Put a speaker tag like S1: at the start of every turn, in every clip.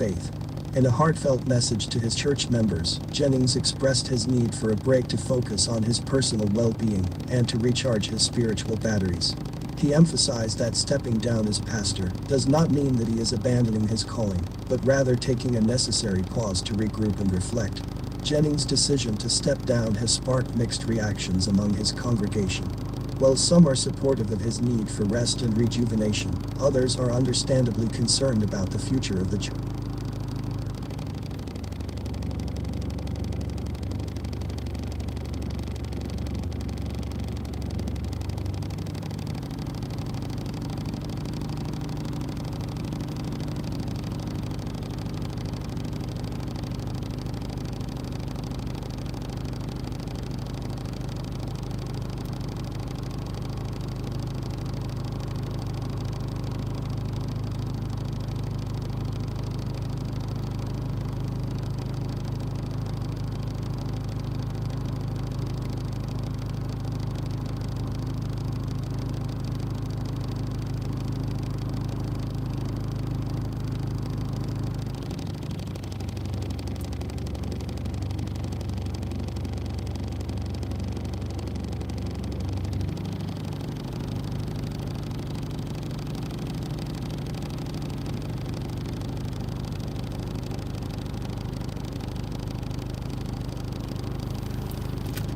S1: faith. In a heartfelt message to his church members, Jennings expressed his need for a break to focus on his personal well-being and to recharge his spiritual batteries. He emphasized that stepping down as pastor does not mean that he is abandoning his calling, but rather taking a necessary pause to regroup and reflect. Jennings' decision to step down has sparked mixed reactions among his congregation. While some are supportive of his need for rest and rejuvenation, others are understandably concerned about the future of the church.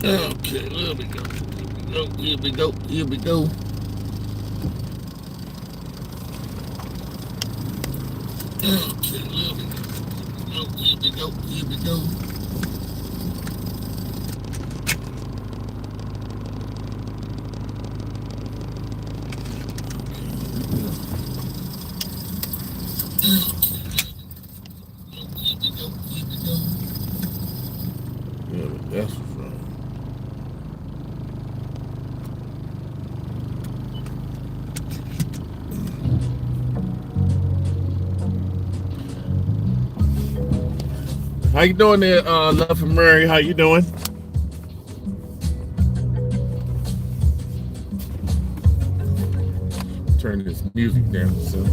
S2: Okay, here we go. Here we go. Here we go. Okay, here we go. Here we go. Here we go. Yeah, that's what's wrong. How you doing there, Love from Murray? How you doing? Turn this music down, so.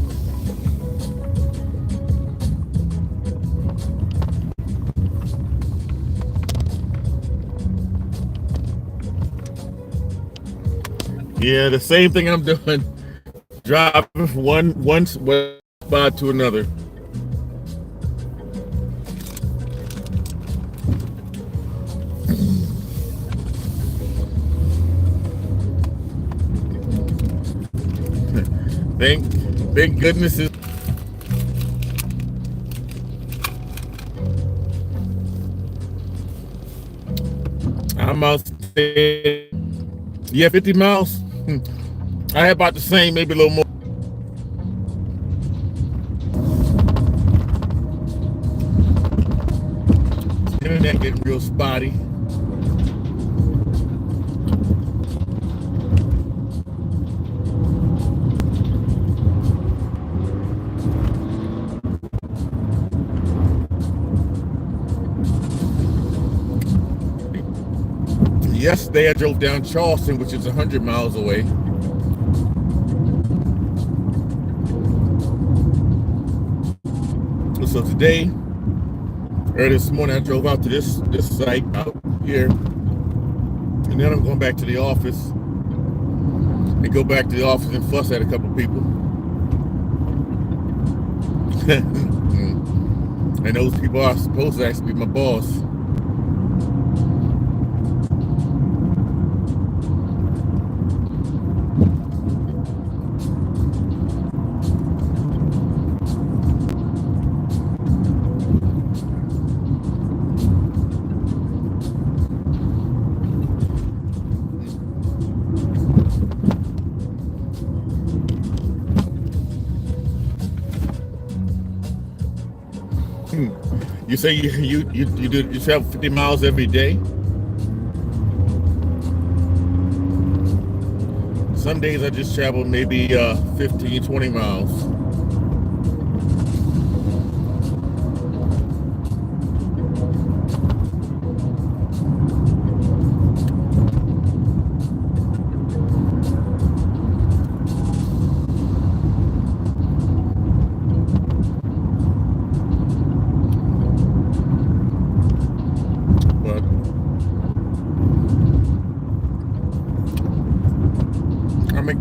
S2: Yeah, the same thing I'm doing. Driving from one spot to another. Thank goodness it's I'm out there. Yeah, 50 miles. I had about the same, maybe a little more. Internet getting real spotty. Yesterday I drove down Charleston, which is 100 miles away. So today, early this morning, I drove out to this site out here, and then I'm going back to the office and go back to the office and fuss at a couple people. And those people are supposed to actually be my boss. You say you travel 50 miles every day? Some days I just travel maybe 15, 20 miles.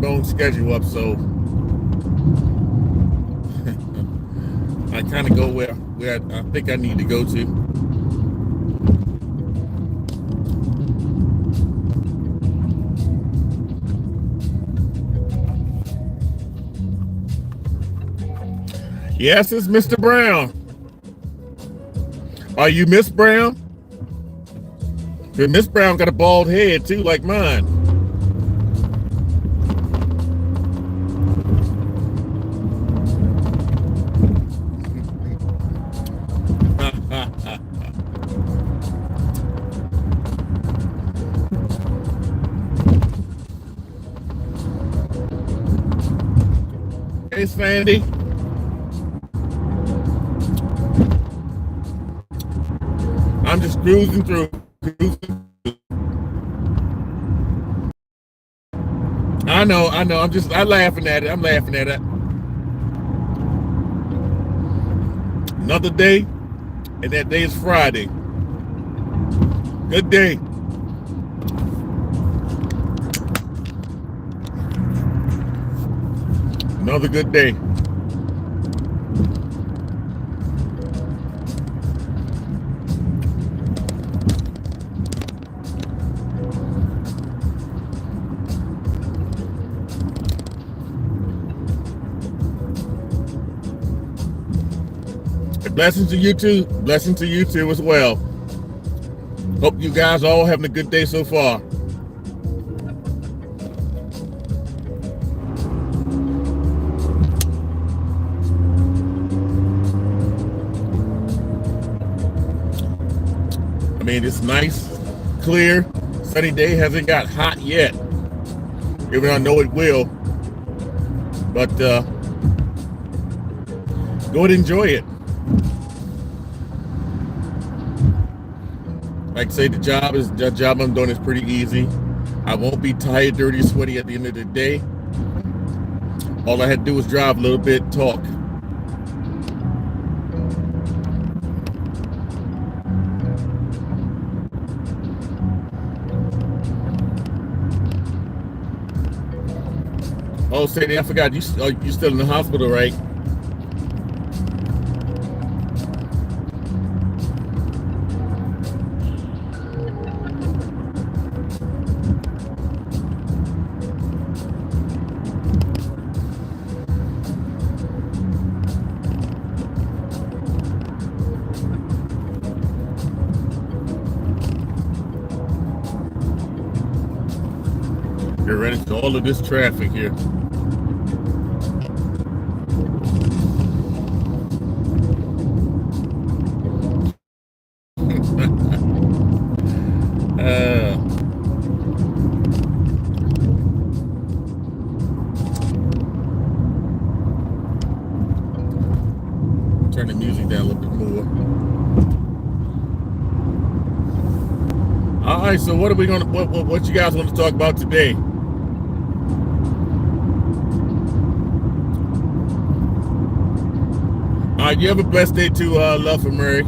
S2: my own schedule up, so I kind of go where I think I need to go to. Yes, it's Mr. Brown. Are you Miss Brown? Because Miss Brown got a bald head too, like mine. Hey, Sandy. I'm just cruising through. I know. I'm laughing at it. I'm laughing at it. Another day, and that day is Friday. Good day. Another good day. Blessings to you too. Blessings to you too as well. Hope you guys all having a good day so far. I mean, it's nice, clear, sunny day. Hasn't got hot yet, even though I know it will. But go ahead and enjoy it. Like I say, the job I'm doing is pretty easy. I won't be tired, dirty, sweaty at the end of the day. All I had to do was drive a little bit, talk. Oh, Sadie, I forgot, you're still in the hospital, right? You're running into all of this traffic here. Turn the music down a little bit more. All right, so what are we gonna what you guys want to talk about today? All right, you have a blessed day too, Love for Murray.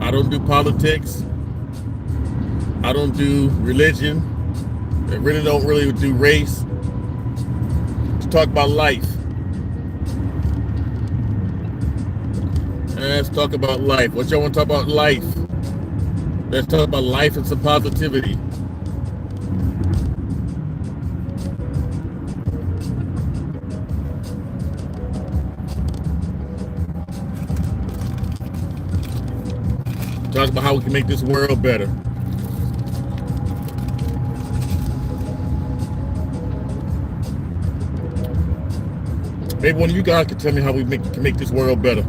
S2: I don't do politics. I don't do religion. I really don't do race. Let's talk about life. Let's talk about life. What y'all want to talk about life? Let's talk about life and some positivity. Talk about how we can make this world better. Maybe one of you guys can tell me how we can make this world better.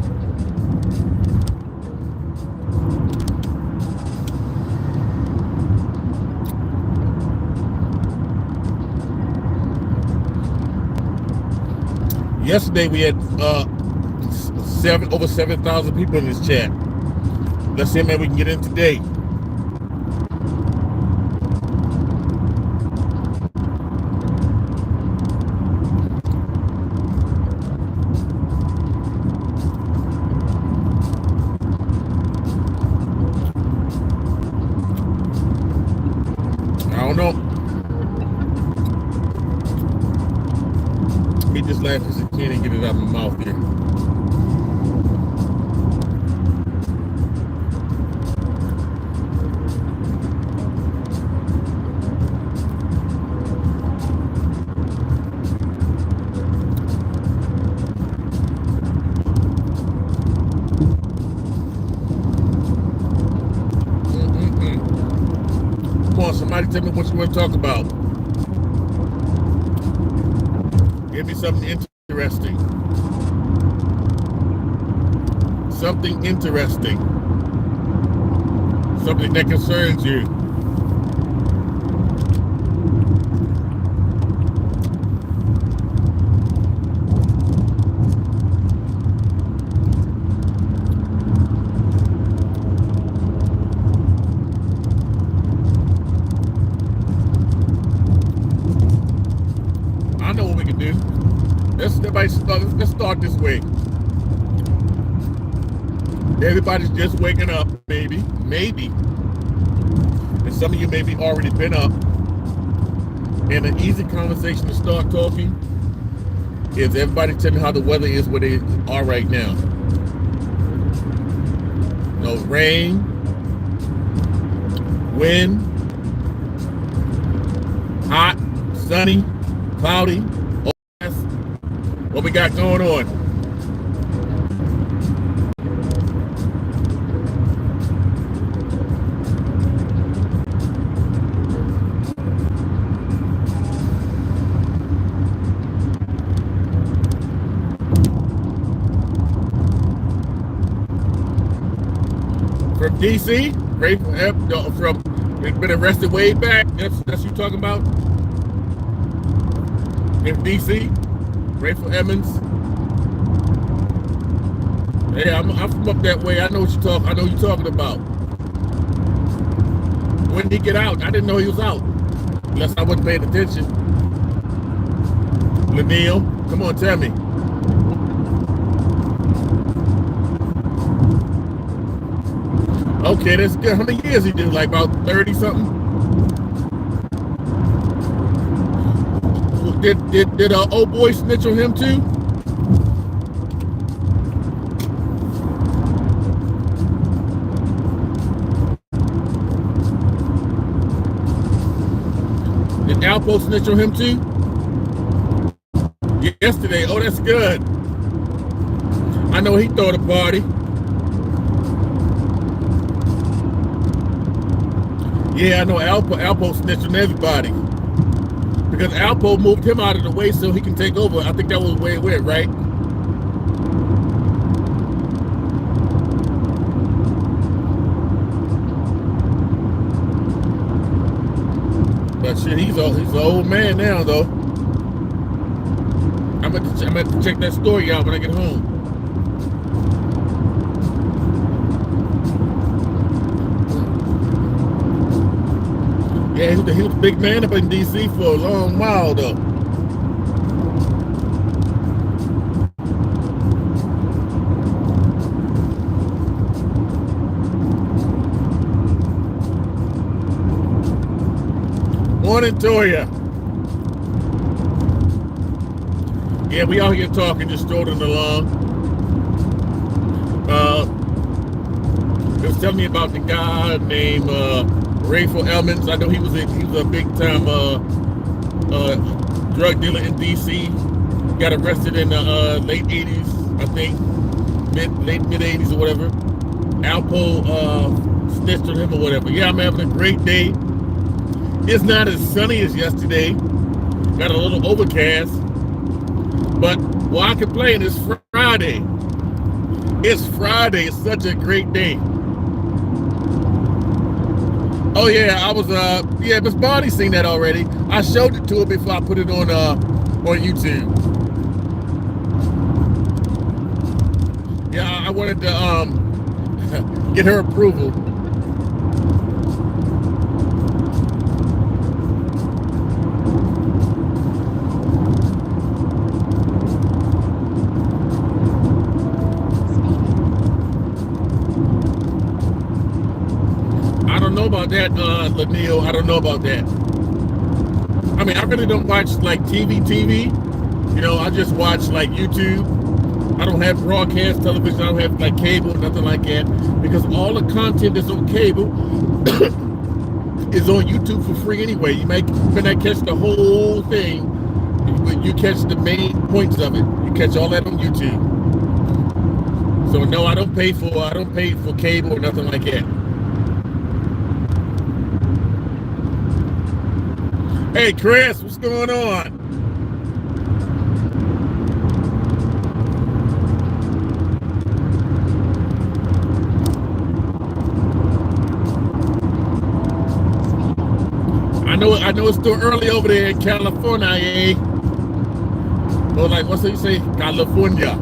S2: Yesterday we had over 7,000 people in this chat. Let's see how many we can get in today. I don't know. laugh because I can't even get it out of my mouth here. Come on, somebody tell me what you want to talk about. Give me something interesting. Something interesting. Something that concerns you. I know what we can do. Let's start this way. Everybody's just waking up, maybe. And some of you maybe already been up. And an easy conversation to start talking is everybody tell me how the weather is where they are right now. No rain, wind, hot, sunny, cloudy. What we got going on? From DC, from been arrested way back. That's you talking about? In DC, Rayful Emmons. Hey, I'm from up that way. I know what you talk. I know what you're talking about. When did he get out? I didn't know he was out, unless I wasn't paying attention. Lanil, come on, tell me. Okay, that's good. How many years he do? Like about 30 something? Did old boy snitch on him too? Did Alpo snitch on him too? Yesterday. Oh, that's good. I know he threw the party. Yeah, I know Alpo snitched on everybody. Because Alpo moved him out of the way so he can take over. I think that was the way it went, right? But shit, he's an old man now, though. I'm gonna have to check that story out when I get home. Yeah, he was a big man up in DC for a long while, though. Morning, Toya. Yeah, we out here talking, just strolling along. He was telling me about the guy named Rayful Emmons. I know he was a big time drug dealer in DC. Got arrested in the late 80s, I think, mid 80s or whatever. Alpo snitched on him or whatever. Yeah, I'm having a great day. It's not as sunny as yesterday. Got a little overcast. But why I complain, it's Friday. It's Friday. It's such a great day. Oh yeah, I was yeah, Miss Bonnie seen that already. I showed it to her before I put it on YouTube. Yeah, I wanted to get her approval. I don't know about that, Lanil. I don't know about that. I mean, I really don't watch like TV, You know, I just watch like YouTube. I don't have broadcast television. I don't have like cable or nothing like that, because all the content that's on cable is on YouTube for free anyway. You may not catch the whole thing, but you catch the main points of it. You catch all that on YouTube. So no, I don't pay for cable or nothing like that. Hey Chris, what's going on? I know it's still early over there in California, eh? Or like, what's that you say? California.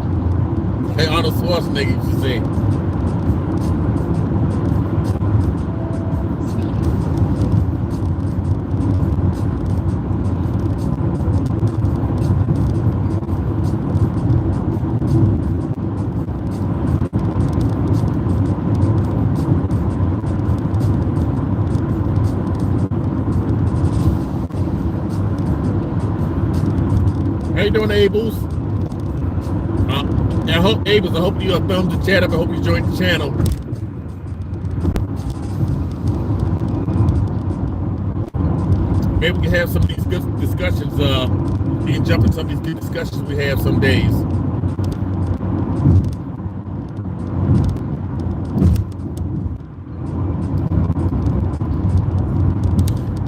S2: Hey, Arnold Schwarzenegger used to say. How you doing, Abels? I hope you thumbs the chat up. I hope you joined the channel. Maybe we can have some of these good discussions. We can jump in some of these good discussions we have some days.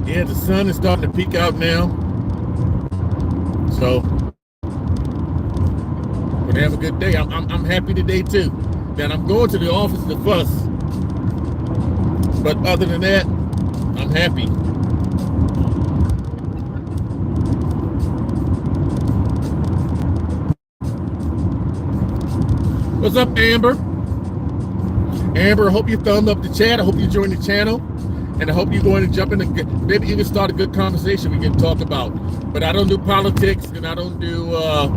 S2: Yeah, the sun is starting to peek out now. So we're gonna have a good day. I'm happy today too. Then I'm going to the office to fuss. But other than that, I'm happy. What's up, Amber? Amber, I hope you thumbed up the chat. I hope you joined the channel. And I hope you're going to jump in. Maybe you can start a good conversation we can talk about. But I don't do politics, and I don't do a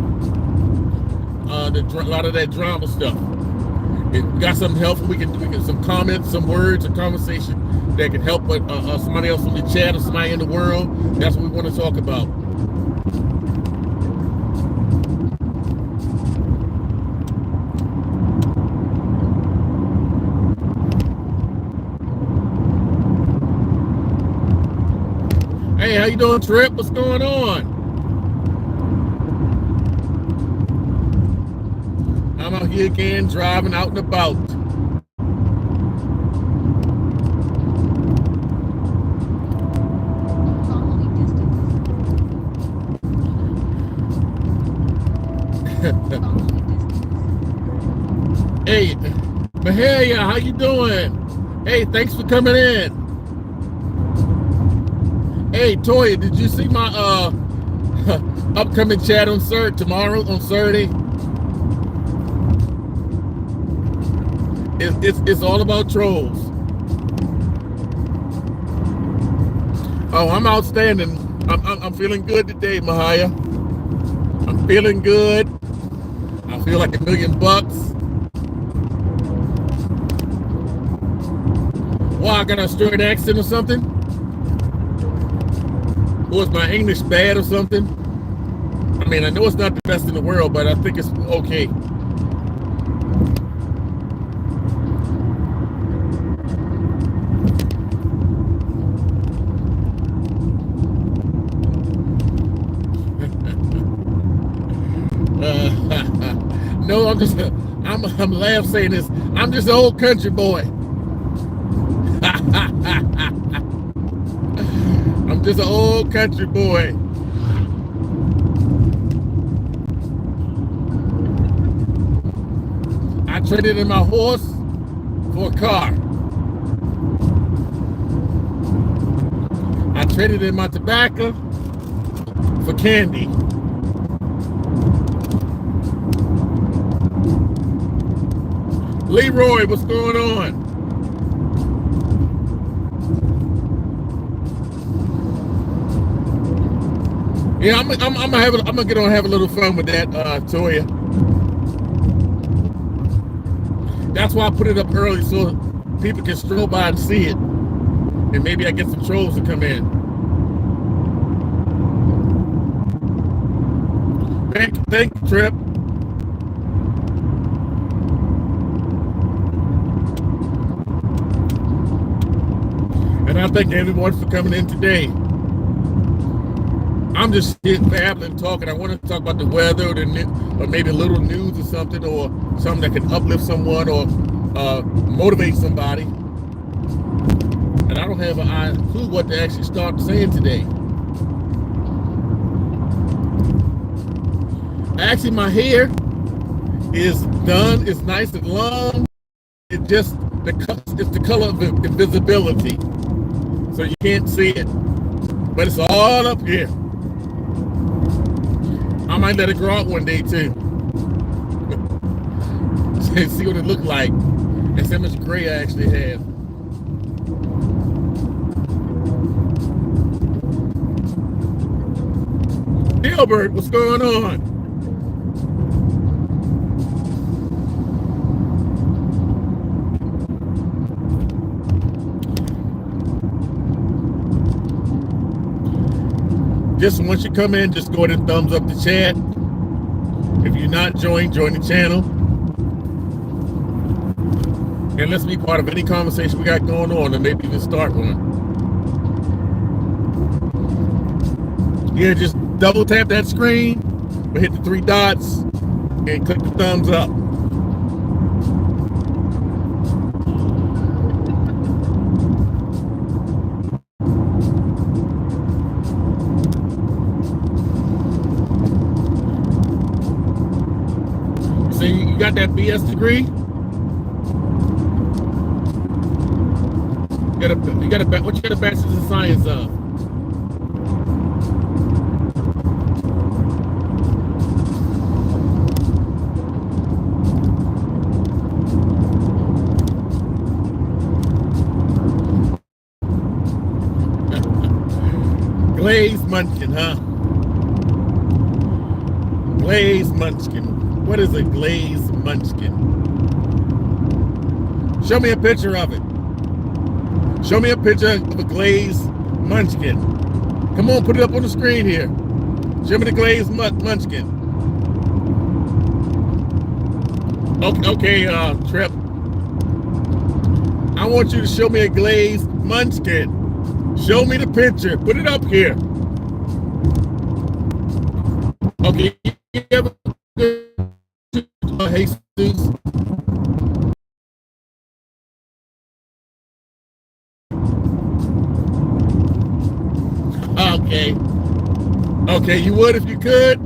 S2: lot of that drama stuff. If we got something helpful, we can some comments, some words, a conversation that can help somebody else in the chat or somebody in the world. That's what we want to talk about. Hey, how you doing, Trip? What's going on? I'm out here again, driving out and about. Hey, Mahalia, how you doing? Hey, thanks for coming in. Hey, Toya, did you see my upcoming chat on tomorrow on Saturday? It's all about trolls. Oh, I'm outstanding. I'm feeling good today, Mahaya. I'm feeling good. I feel like $1 million. Well, I got an Australian accent or something? Or is my English bad or something? I mean, I know it's not the best in the world, but I think it's okay. No, I'm laughing saying this. I'm just an old country boy. I'm just an old country boy. I traded in my horse for a car. I traded in my tobacco for candy. Leroy, what's going on? Yeah, I'm gonna get on and have a little fun with that, Toya. That's why I put it up early so people can stroll by and see it, and maybe I get some trolls to come in. Thank you, Trip. And I thank everyone for coming in today. I'm just here babbling, talking. I want to talk about the weather or maybe a little news or something, or something that can uplift someone or motivate somebody. And I don't have a clue what to actually start saying today. Actually, my hair is done. It's nice and long. It's just it's the color of invisibility, so you can't see it. But it's all up here. I might let it grow out one day too. See what it looked like. And see how much gray I actually have. Gilbert, what's going on? Just once you come in, just go ahead and thumbs up the chat. If you're not join the channel. And let's be part of any conversation we got going on, and maybe even start one. Yeah, just double tap that screen, or hit the 3 dots, and click the thumbs up. So you got that BS degree? What you got a bachelor's in science of? Glazed munchkin, huh? Glazed munchkin. What is a glazed munchkin? Show me a picture of it. Show me a picture of a glazed munchkin. Come on, put it up on the screen here. Show me the glazed munchkin. Okay, Trip. I want you to show me a glazed munchkin. Show me the picture. Put it up here. Okay. Jesus. Okay. Okay, you would if you could.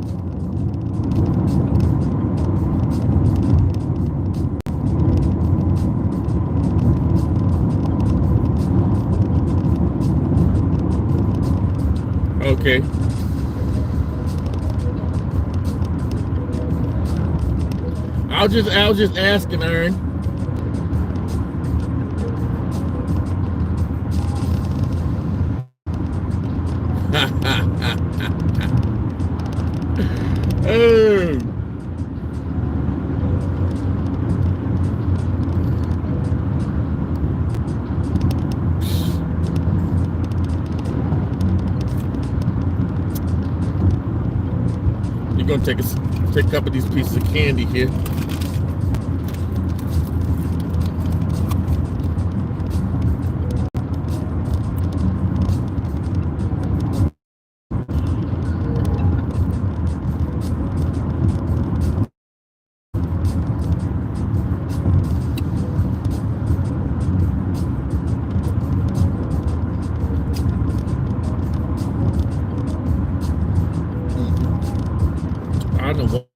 S2: Okay. I was just asking, Aaron. Oh. You're gonna take a couple of these pieces of candy here. I don't know what.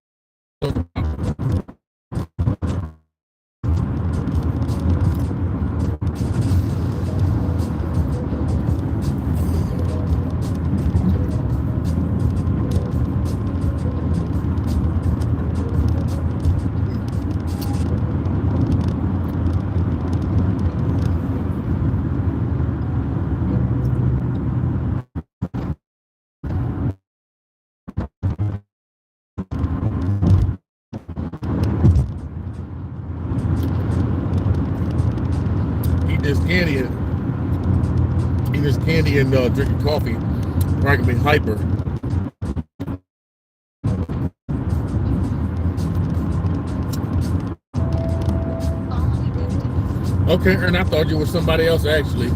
S2: Eating this candy and drinking coffee, probably gonna be hyper. Okay, and I thought you were somebody else actually.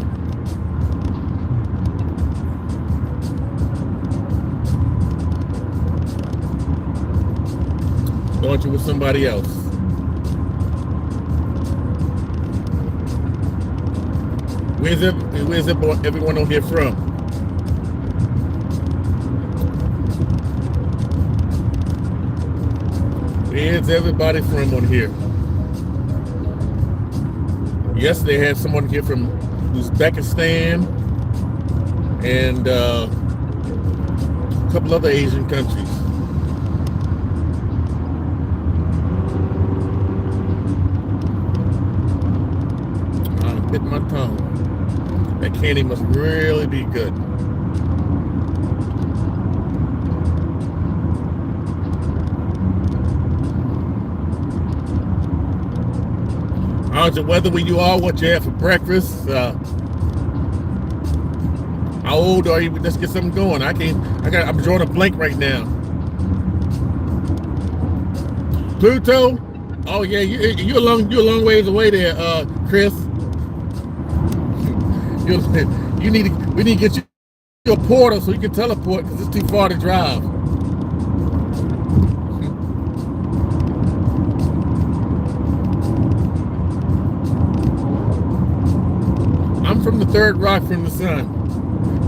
S2: Thought you were somebody else. Where's everyone on here from? Where's everybody from on here? Yesterday had someone here from Uzbekistan and a couple other Asian countries. I bit my tongue. That candy must really be good. How's the weather where you are? What you have for breakfast? How old are you? Let's get something going. I'm drawing a blank right now. Pluto? Oh yeah, you're a long ways away there, Chris. We need to get you a portal so you can teleport because it's too far to drive. I'm from the third rock from the sun,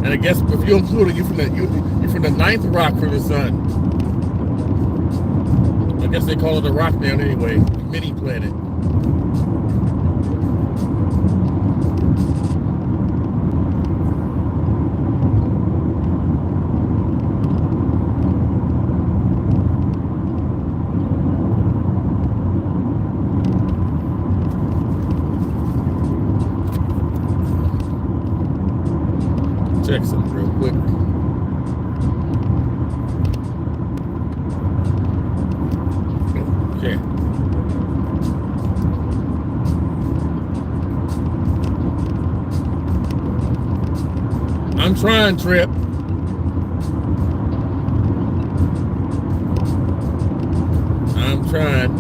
S2: and I guess if you're in Pluto, you're from the ninth rock from the sun. I guess they call it a rock now anyway, mini planet. Check something real quick. Okay. I'm trying, Trip. I'm trying.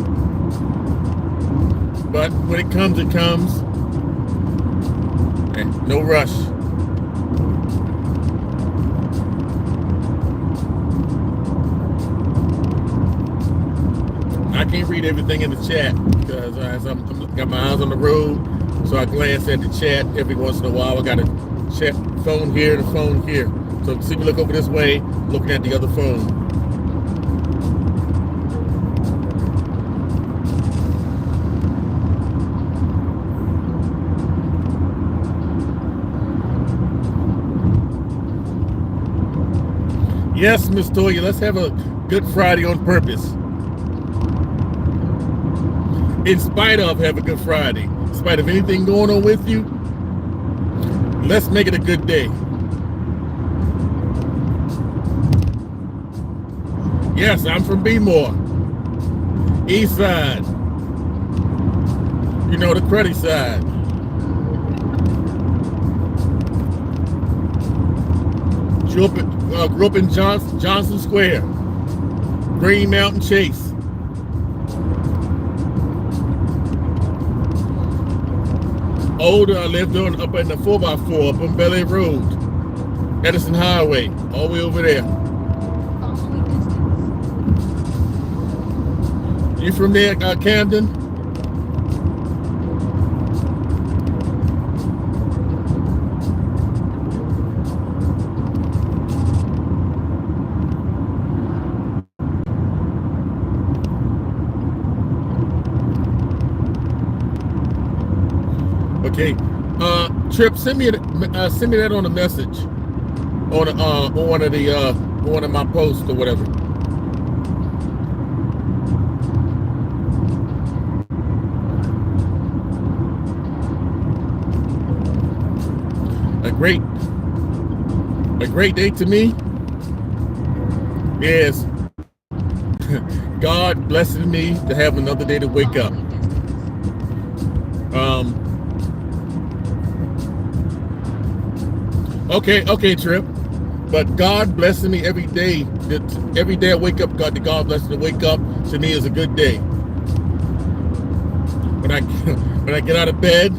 S2: But when it comes, it comes. No rush. I can't read everything in the chat because I'm got my eyes on the road, so I glance at the chat every once in a while. I got a chat phone here, the phone here. So see me look over this way, looking at the other phone. Yes, Miss Toya, let's have a Good Friday on purpose. In spite of, have a good Friday. In spite of anything going on with you, let's make it a good day. Yes, I'm from Bmore. East side. You know, the cruddy side. Grew up in Johnson Square. Green Mountain Chase. Older, I lived up in the 4x4 up on Bel Air Road, Edison Highway, all the way over there. You from there, Camden? Okay, Trip, send me that on a message, on one of my posts or whatever. A great day to me is God blessing me to have another day to wake up. Okay, Trip. But God blessing me every day. Every day I wake up, God blessing me to wake up to me is a good day. When I get out of bed,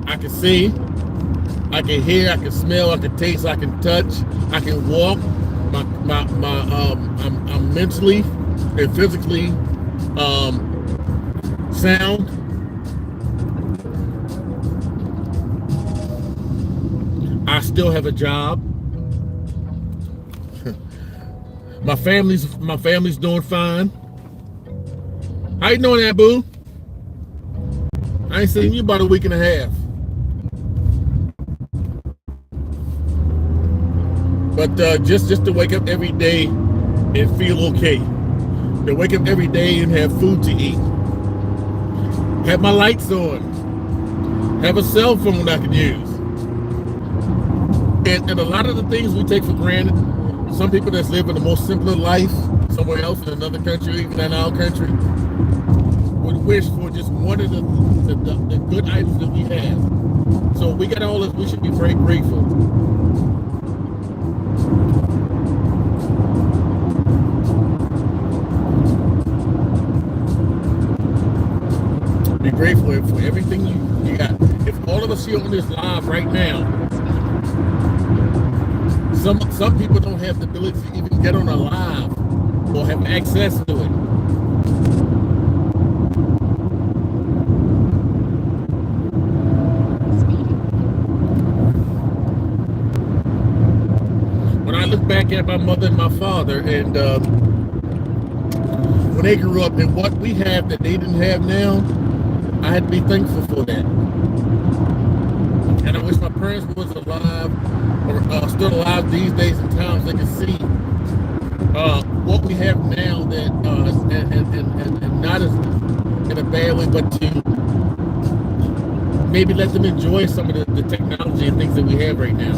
S2: I can see, I can hear, I can smell, I can taste, I can touch, I can walk. I'm mentally and physically sound. I still have a job. My family's doing fine. How you doing, that boo? I ain't seen you about a week and a half. But just to wake up every day and feel okay. To wake up every day and have food to eat. Have my lights on. Have a cell phone I can use. And a lot of the things we take for granted, some people that's living a more simpler life somewhere else in another country, even in our country, would wish for just one of the good items that we have. So we got all this, we should be very grateful. Be grateful for everything you got. If all of us here on this live right now, some people don't have the ability to even get on a live or have access to it. When I look back at my mother and my father, and when they grew up, and what we have that they didn't have now, I had to be thankful for that. And I wish my parents was alive, or still alive these days and times, they could see what we have now, that and not as in a bad way, but to maybe let them enjoy some of the technology and things that we have right now.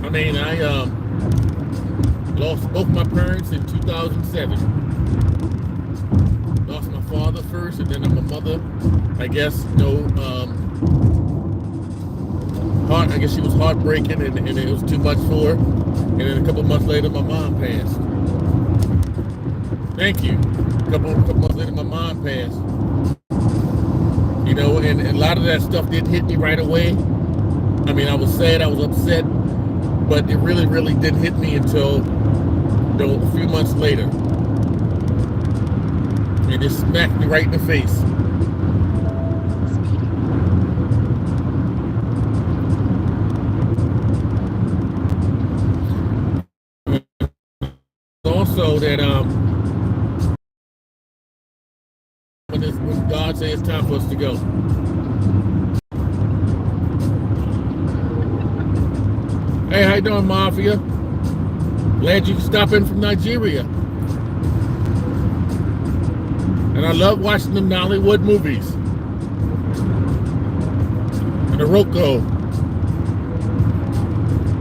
S2: I mean, I lost both my parents in 2007. Lost my father first, and then my mother. I guess I guess she was heartbreaking, and it was too much for her. And then a couple months later, my mom passed. Thank you. A couple months later, my mom passed. You know, and a lot of that stuff didn't hit me right away. I mean, I was sad, I was upset, but it really, really didn't hit me until a few months later. And it smacked me right in the face. Also, that when God says it's time for us to go. Hey, how you doing, Mafia? Glad you stopped in from Nigeria. And I love watching the Nollywood movies. And Morocco.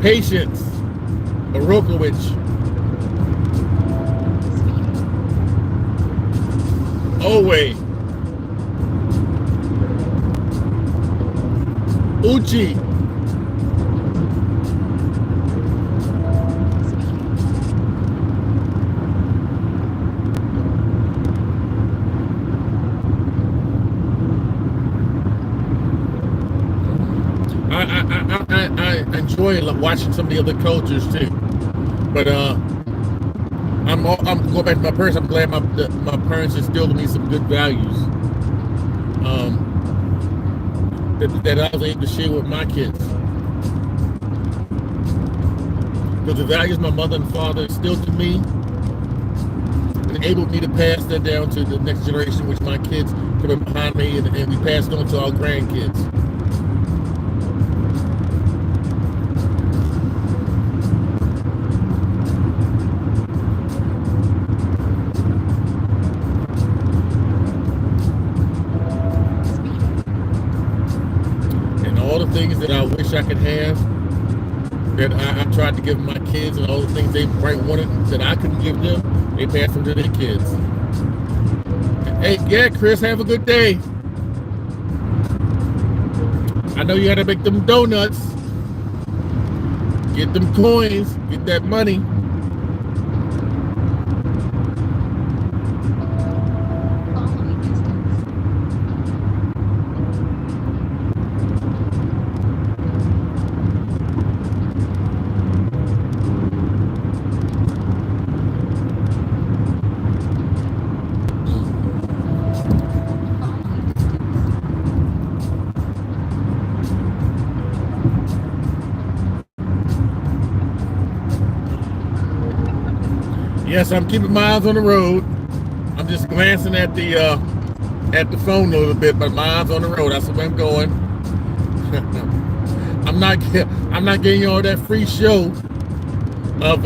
S2: Patience. Morokowicz. Owe. Uchi. I enjoy watching some of the other cultures too, but I'm going back to my parents. I'm glad my parents instilled in me some good values that I was able to share with my kids. Because the values my mother and father instilled in me enabled me to pass that down to the next generation, which my kids come behind me, and we pass it on to our grandkids. Things that I wish I could have, that I tried to give my kids, and all the things they might wanted that I couldn't give them, they pass them to their kids. Hey, yeah, Chris, have a good day. I know you had to make them donuts, get them coins, get that money. Yes, I'm keeping my eyes on the road. I'm just glancing at the phone a little bit, but my eyes on the road. That's where I'm going. I'm not getting all that free show of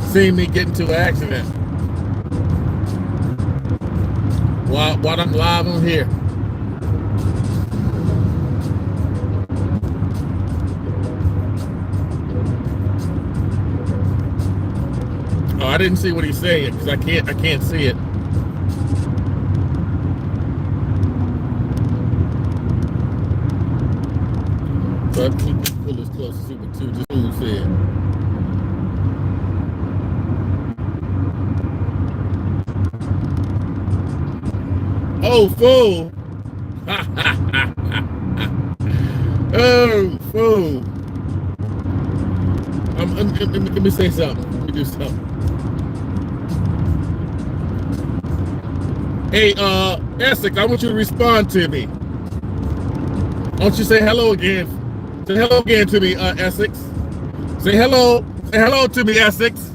S2: seeing me get into an accident while I'm live on here. Oh, I didn't see what he's saying because I can't see it. So I can pull this close to see what this fool said. Oh, fool! Oh, fool! Let me say something. Let me do something. Hey, Essex, I want you to respond to me. Why don't you say hello again? Say hello again to me, Essex. Say hello. Say hello to me, Essex.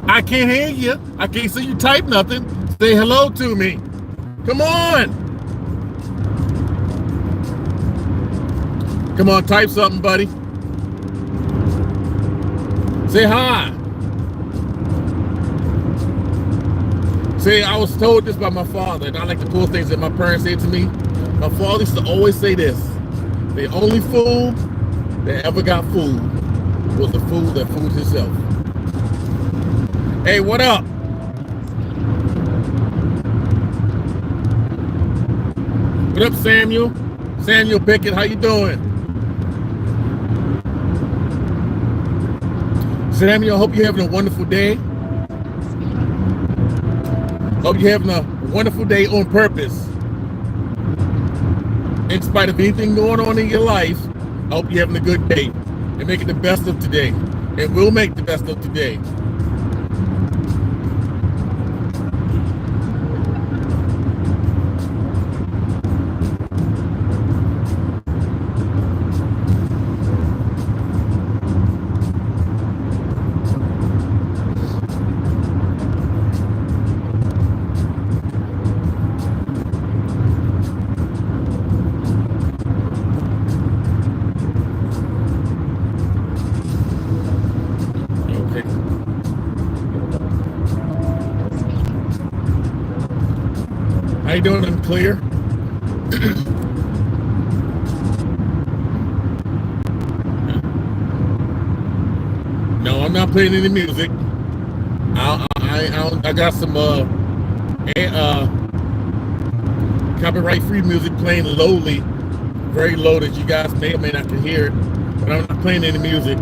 S2: I can't hear you. I can't see you type nothing. Say hello to me. Come on. Come on, type something, buddy. Say hi. Say, I was told this by my father, and I like to pull things that my parents said to me. My father used to always say this: the only fool that ever got fooled was the fool that fooled himself. Hey, what up? What up, Samuel? Samuel Pickett, how you doing? Samuel, I hope you're having a wonderful day. Hope you're having a wonderful day on purpose. In spite of anything going on in your life, I hope you're having a good day and making the best of today. And we'll make the best of today. How you doing? I'm clear. No, I'm not playing any music. I got some copyright-free music playing lowly, very low, that you guys may or may not can hear it. But I'm not playing any music.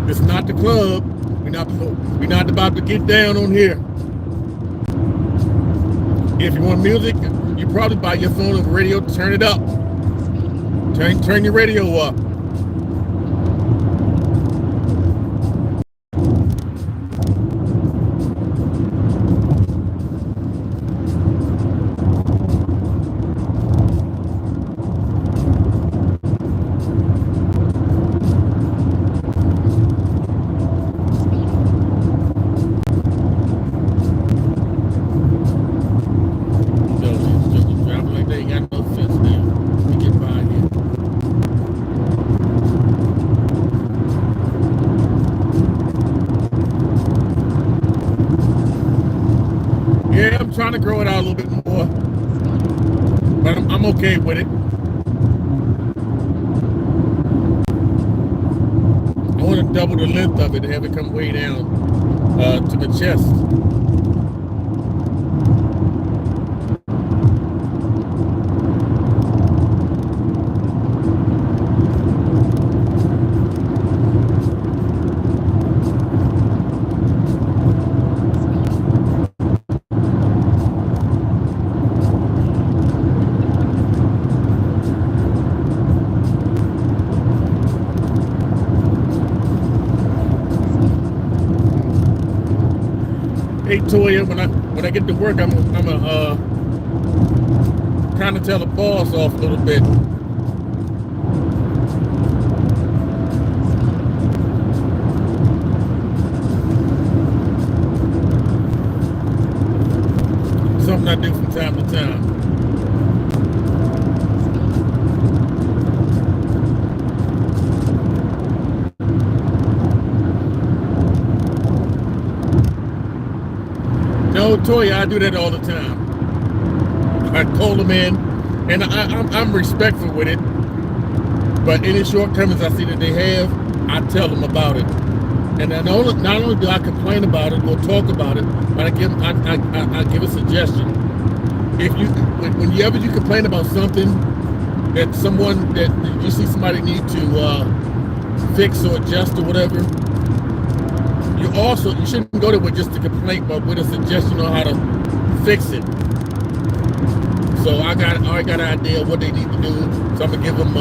S2: It's not the club. We're not about to get down on here. If you want music, you probably buy your phone or radio, turn it up. Turn your radio up. Trying to grow it out a little bit more, but I'm okay with it. I want to double the length of it and have it come way down to the chest. Hey Toya, when I get to work, I'm kind of tell the boss off a little bit. something I do from time to time. No, Toya, I do that all the time. I call them in, and I'm respectful with it. But any shortcomings I see that they have, I tell them about it. And not only do I complain about it or talk about it, but I give a suggestion. If whenever you complain about something that you see somebody need to fix or adjust or whatever, you shouldn't go there with just a complaint, but with a suggestion on how to fix it. So I already got an idea of what they need to do. So I'm gonna give them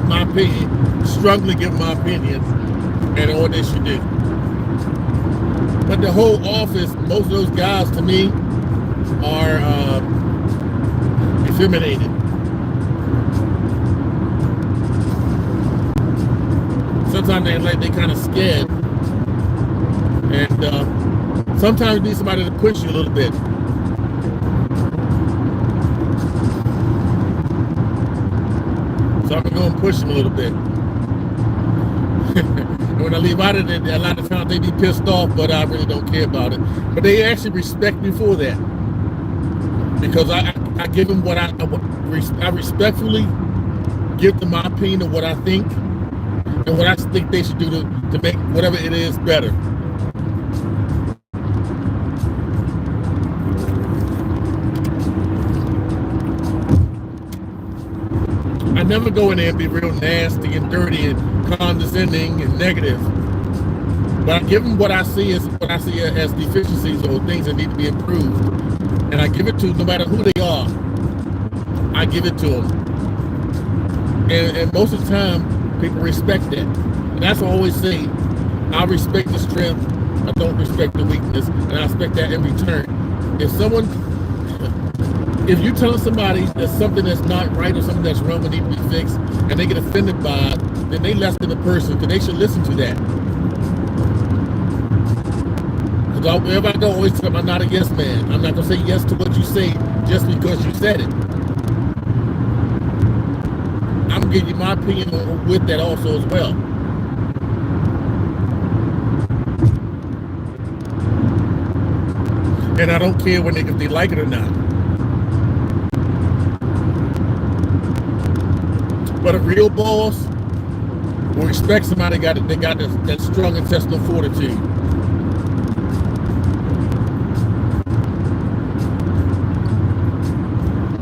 S2: my opinion, strongly give them my opinion, and on what they should do. But the whole office, most of those guys to me are effeminated. Sometimes they kind of scared, and sometimes you need somebody to push you a little bit. So I'm gonna go and push them a little bit. And when I leave out of it, a lot of times they be pissed off, but I really don't care about it. But they actually respect me for that, because I give them what I respectfully give them my opinion of what I think and what I think they should do to make whatever it is better. I never go in there and be real nasty and dirty and condescending and negative. But I give them what I see as deficiencies or things that need to be improved. And I give it to no matter who they are. I give it to them. And most of the time, people respect that. And that's what I always say. I respect the strength. I don't respect the weakness. And I expect that in return. If you're telling somebody that something that's not right or something that's wrong that needs to be fixed, and they get offended by it, then they less than a person, because they should listen to that. Because wherever I go, I always tell them I'm not a yes man. I'm not going to say yes to what you say just because you said it. I'm going to give you my opinion with that also as well. And I don't care if they like it or not. But a real boss will respect somebody that got that strong intestinal fortitude.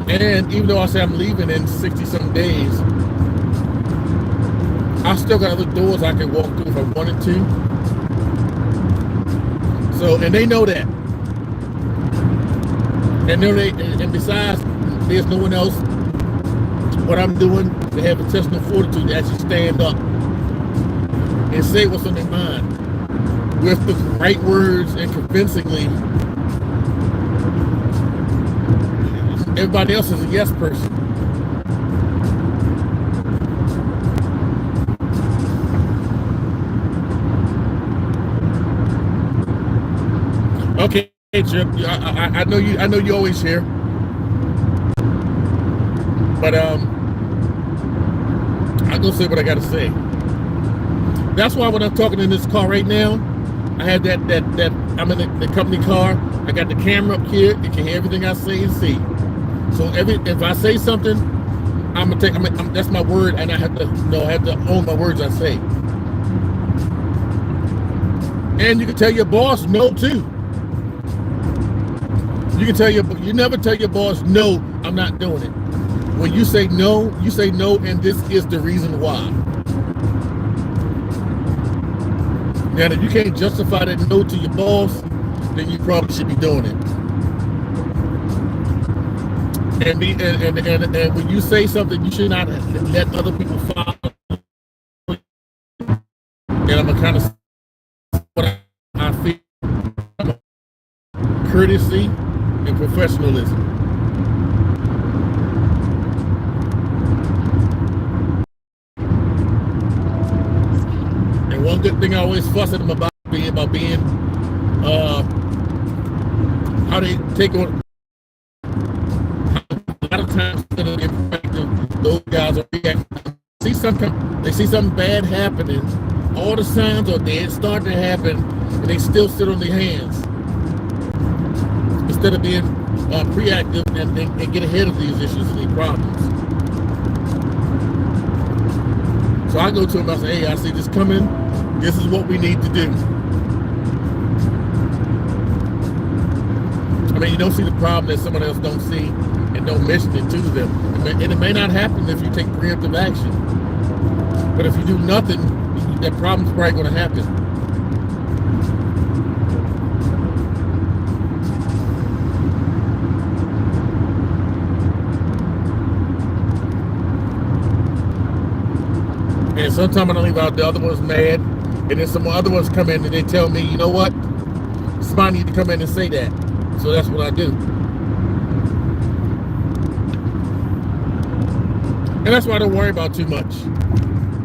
S2: And even though I say I'm leaving in 60-some days, I still got other doors I can walk through if I wanted to. So, and they know that. And besides, there's no one else. What I'm doing, they have intestinal fortitude to actually stand up and say what's on their mind with the right words and convincingly. Everybody else is a yes person. Okay, Chip, I know you always here, but I'm gonna say what I gotta say. That's why when I'm talking in this car right now, I had that I'm in the company car. I got the camera up here. It can hear everything I say and see. So if I say something, that's my word, and I have to own my words I say. And you can tell your boss no too. You never tell your boss no, I'm not doing it. When you say no, and this is the reason why. Now, if you can't justify that no to your boss, then you probably should be doing it. And when you say something, you should not let other people follow. And I'm gonna kind of what I feel: courtesy and professionalism. One good thing I always fuss at them about being how they take on. A lot of times, instead of being proactive, those guys are reacting. They see something bad happening. All the signs are there, it's starting to happen, and they still sit on their hands instead of being proactive and get ahead of these issues and these problems. So I go to them, I say, hey, I see this coming. This is what we need to do. I mean, you don't see the problem that someone else don't see and don't mention it to them. And it may not happen if you take preemptive action. But if you do nothing, that problem's probably going to happen. And sometimes I don't leave out, the other one's mad, and then some other ones come in and they tell me, you know what, somebody need to come in and say that. So that's what I do. And that's why I don't worry about too much.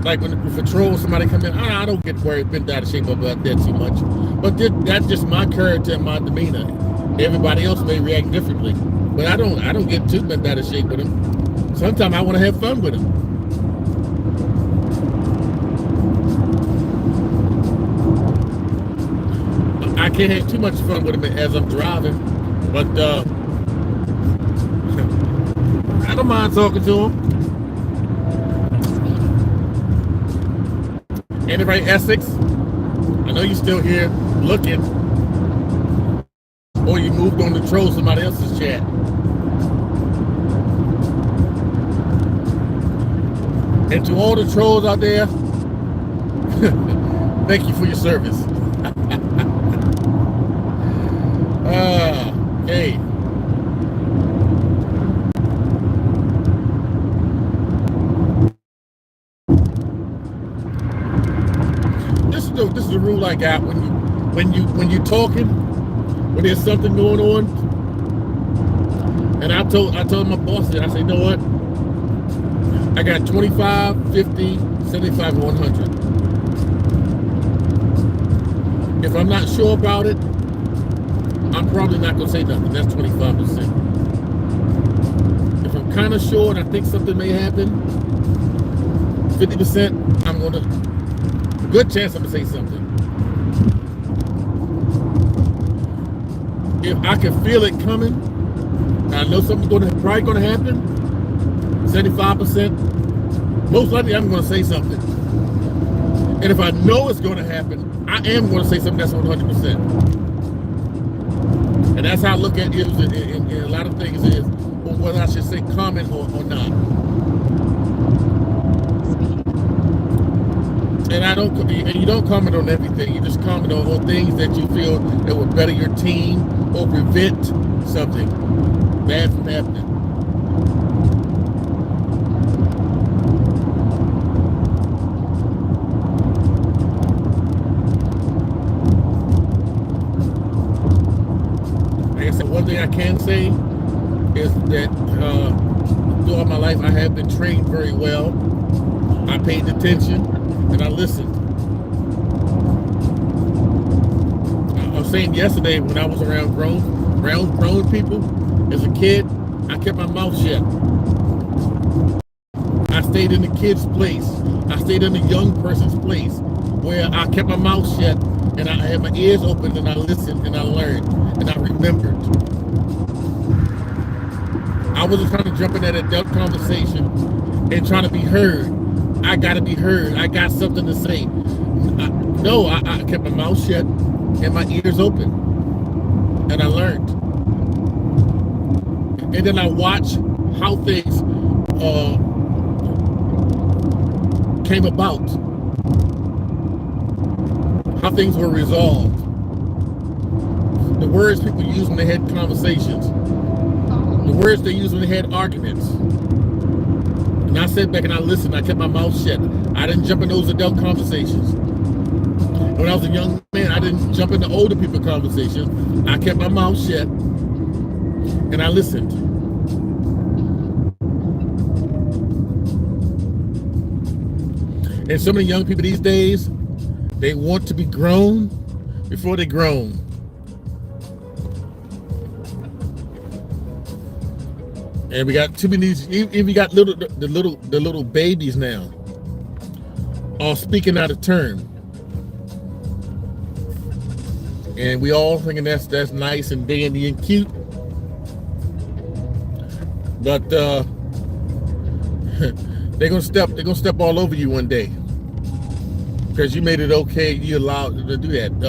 S2: Like when the patrol, somebody come in, I don't get worried, bent out of shape about that too much. But that's just my character and my demeanor. Everybody else may react differently, but I don't get too bent out of shape with them. Sometimes I want to have fun with them. I can't have too much fun with them as I'm driving, but I don't mind talking to them. Anybody Essex? I know you're still here looking, or you moved on to troll somebody else's chat. And to all the trolls out there, thank you for your service. Hey. This is the rule I got when you're talking, when there's something going on. And I told my boss that, I said, you know what? I got 25, 50, 75, 100. If I'm not sure about it, I'm probably not going to say nothing. That's 25%. If I'm kind of sure and I think something may happen, 50%, I'm going to, a good chance I'm going to say something. If I can feel it coming, I know something's probably going to happen, 75%, most likely I'm going to say something. And if I know it's going to happen, I am going to say something that's 100%. And that's how I look at it in a lot of things is whether I should say comment or not. And you don't comment on everything. You just comment on things that you feel that will better your team or prevent something bad from happening. Like I said, one thing I can say is that throughout my life I have been trained very well. I paid attention and I listened. I was saying yesterday when I was around grown people as a kid, I kept my mouth shut. I stayed in the kid's place. I stayed in the young person's place where I kept my mouth shut and I had my ears open and I listened and I learned and I remembered. I wasn't trying to jump in that adult conversation and trying to be heard. I gotta be heard. I got something to say. I kept my mouth shut and my ears open and I learned. And then I watched how things came about, how things were resolved, the words people use when they had conversations, the words they use when they had arguments. And I sat back and I listened. I kept my mouth shut. I didn't jump in those adult conversations. When I was a young man, I didn't jump into older people conversations. I kept my mouth shut and I listened. And some of the young people these days, they want to be grown before they're grown. And we got too many. Even we got the little babies now, all speaking out of turn, and we all thinking that's nice and dandy and cute, but they're gonna step all over you one day because you made it okay. You allowed them to do that.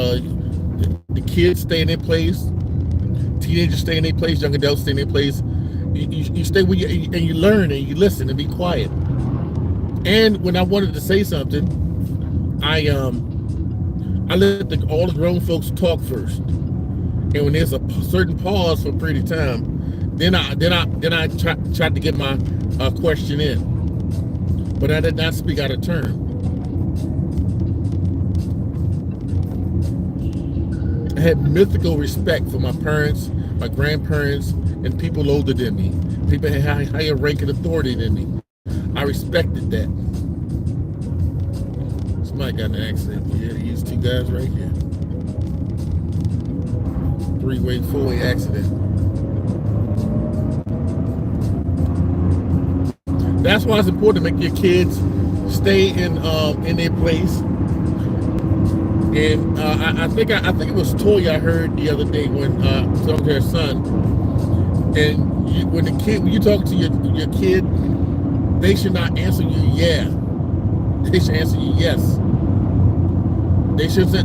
S2: The kids stay in their place, teenagers stay in their place, young adults stay in their place. You stay with you and you learn and you listen and be quiet. And when I wanted to say something, I let all the grown folks talk first. And when there's a certain pause for a period of time, then I tried to get my question in. But I did not speak out of turn. I had mythical respect for my parents, my grandparents, and people older than me. People had higher rank and authority than me. I respected that. Somebody got in an accident. Yeah, these two guys right here. Three-way, four-way accident. That's why it's important to make your kids stay in their place. And I think it was Toya I heard the other day when talking to her son. And when you talk to your kid, they should not answer you yeah. They should answer you yes. They should say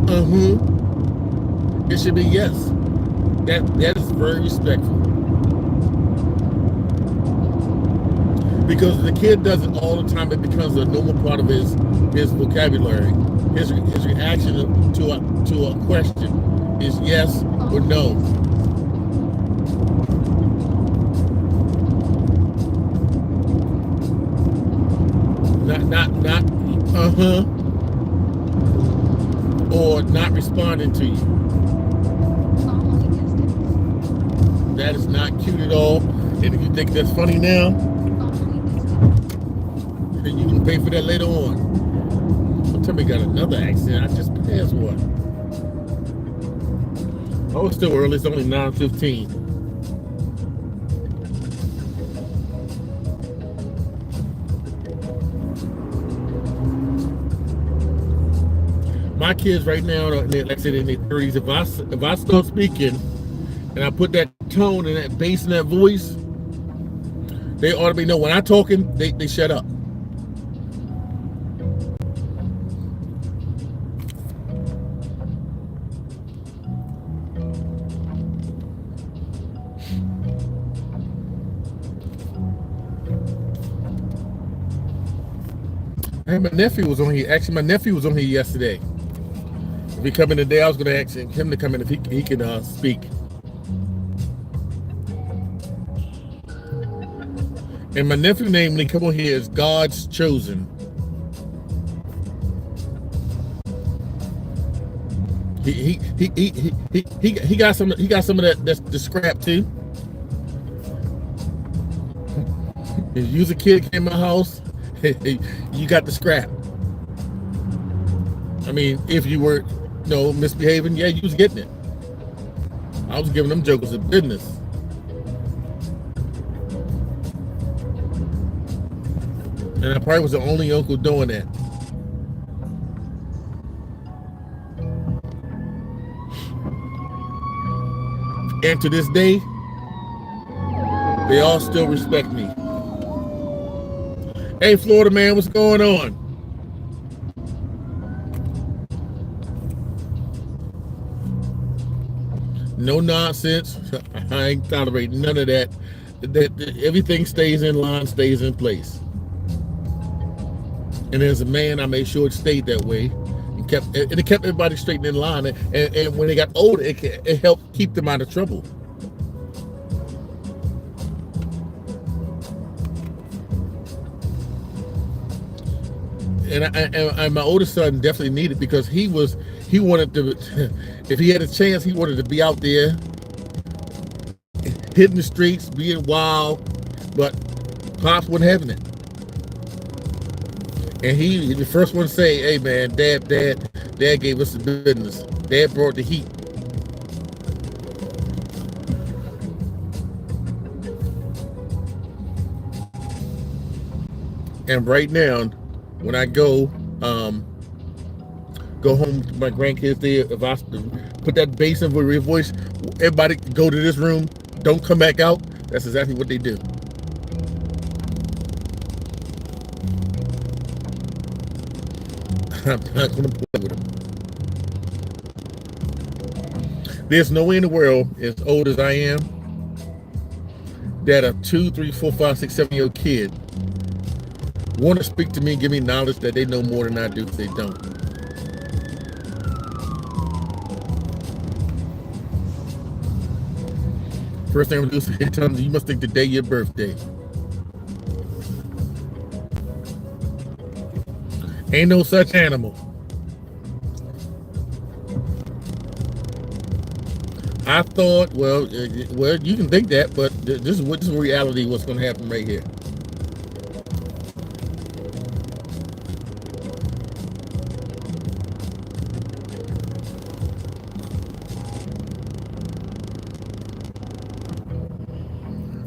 S2: It should be yes. That is very respectful. Because if the kid does it all the time, it becomes a normal part of his vocabulary. His reaction to a question is yes or no. Not or not responding to you. That is not cute at all. And if you think that's funny now, then you can pay for that later on. Tell me, got another accident. I just passed one. Oh, it's still early. It's only 9:15. My kids right now, like I said, in their 30s. If I start speaking and I put that tone and that bass in that voice, they automatically know when I'm talking, they shut up. Hey, my nephew was on here. Actually, my nephew was on here yesterday. If he come in today, I was going to ask him to come in if he can speak. And my nephew named me come on here is God's Chosen. He got some of that the scrap too. If you was a kid came to my house, you got the scrap. I mean, if you were misbehaving, yeah, you was getting it. I was giving them jokers a business. And I probably was the only uncle doing that. And to this day, they all still respect me. Hey, Florida man, what's going on? No nonsense. I ain't tolerating none of that. Everything stays in line, stays in place. And as a man, I made sure it stayed that way. It kept everybody straight in line. And when they got older, it helped keep them out of trouble. And my oldest son definitely needed, because he wanted to, if he had a chance, he wanted to be out there, hitting the streets, being wild, but Pops wasn't having it. And he the first one to say, hey man, Dad gave us the business. Dad brought the heat. And right now, when I go home to my grandkids there, if I put that bass in your voice, everybody go to this room, don't come back out. That's exactly what they do. I'm not going to play with them. There's no way in the world, as old as I am, that a 2, 3, 4, 5, 6, 7-year-old kid want to speak to me and give me knowledge that they know more than I do if they don't. First thing I'm going to do is tell them, you must think today your birthday. Ain't no such animal. I thought, well, you can think that, but this is reality. What's going to happen right here?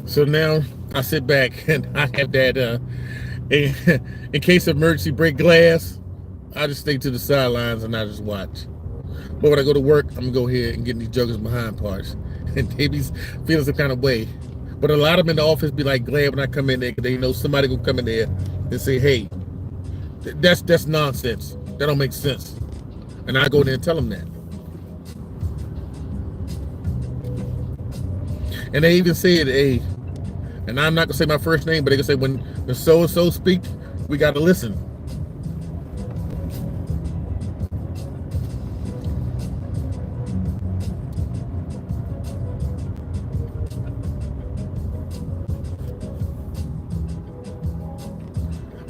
S2: So now I sit back and I have that, in case of emergency, break glass. I just stay to the sidelines and I just watch. But when I go to work, I'm gonna go ahead and get these jokers behind parts, and they be feeling some kind of way. But a lot of them in the office be like glad when I come in there because they know somebody gonna come in there and say, "Hey, that's nonsense. That don't make sense." And I go there and tell them that. And they even said, "Hey," and I'm not gonna say my first name, but they gonna say when the so and so speak, we gotta listen.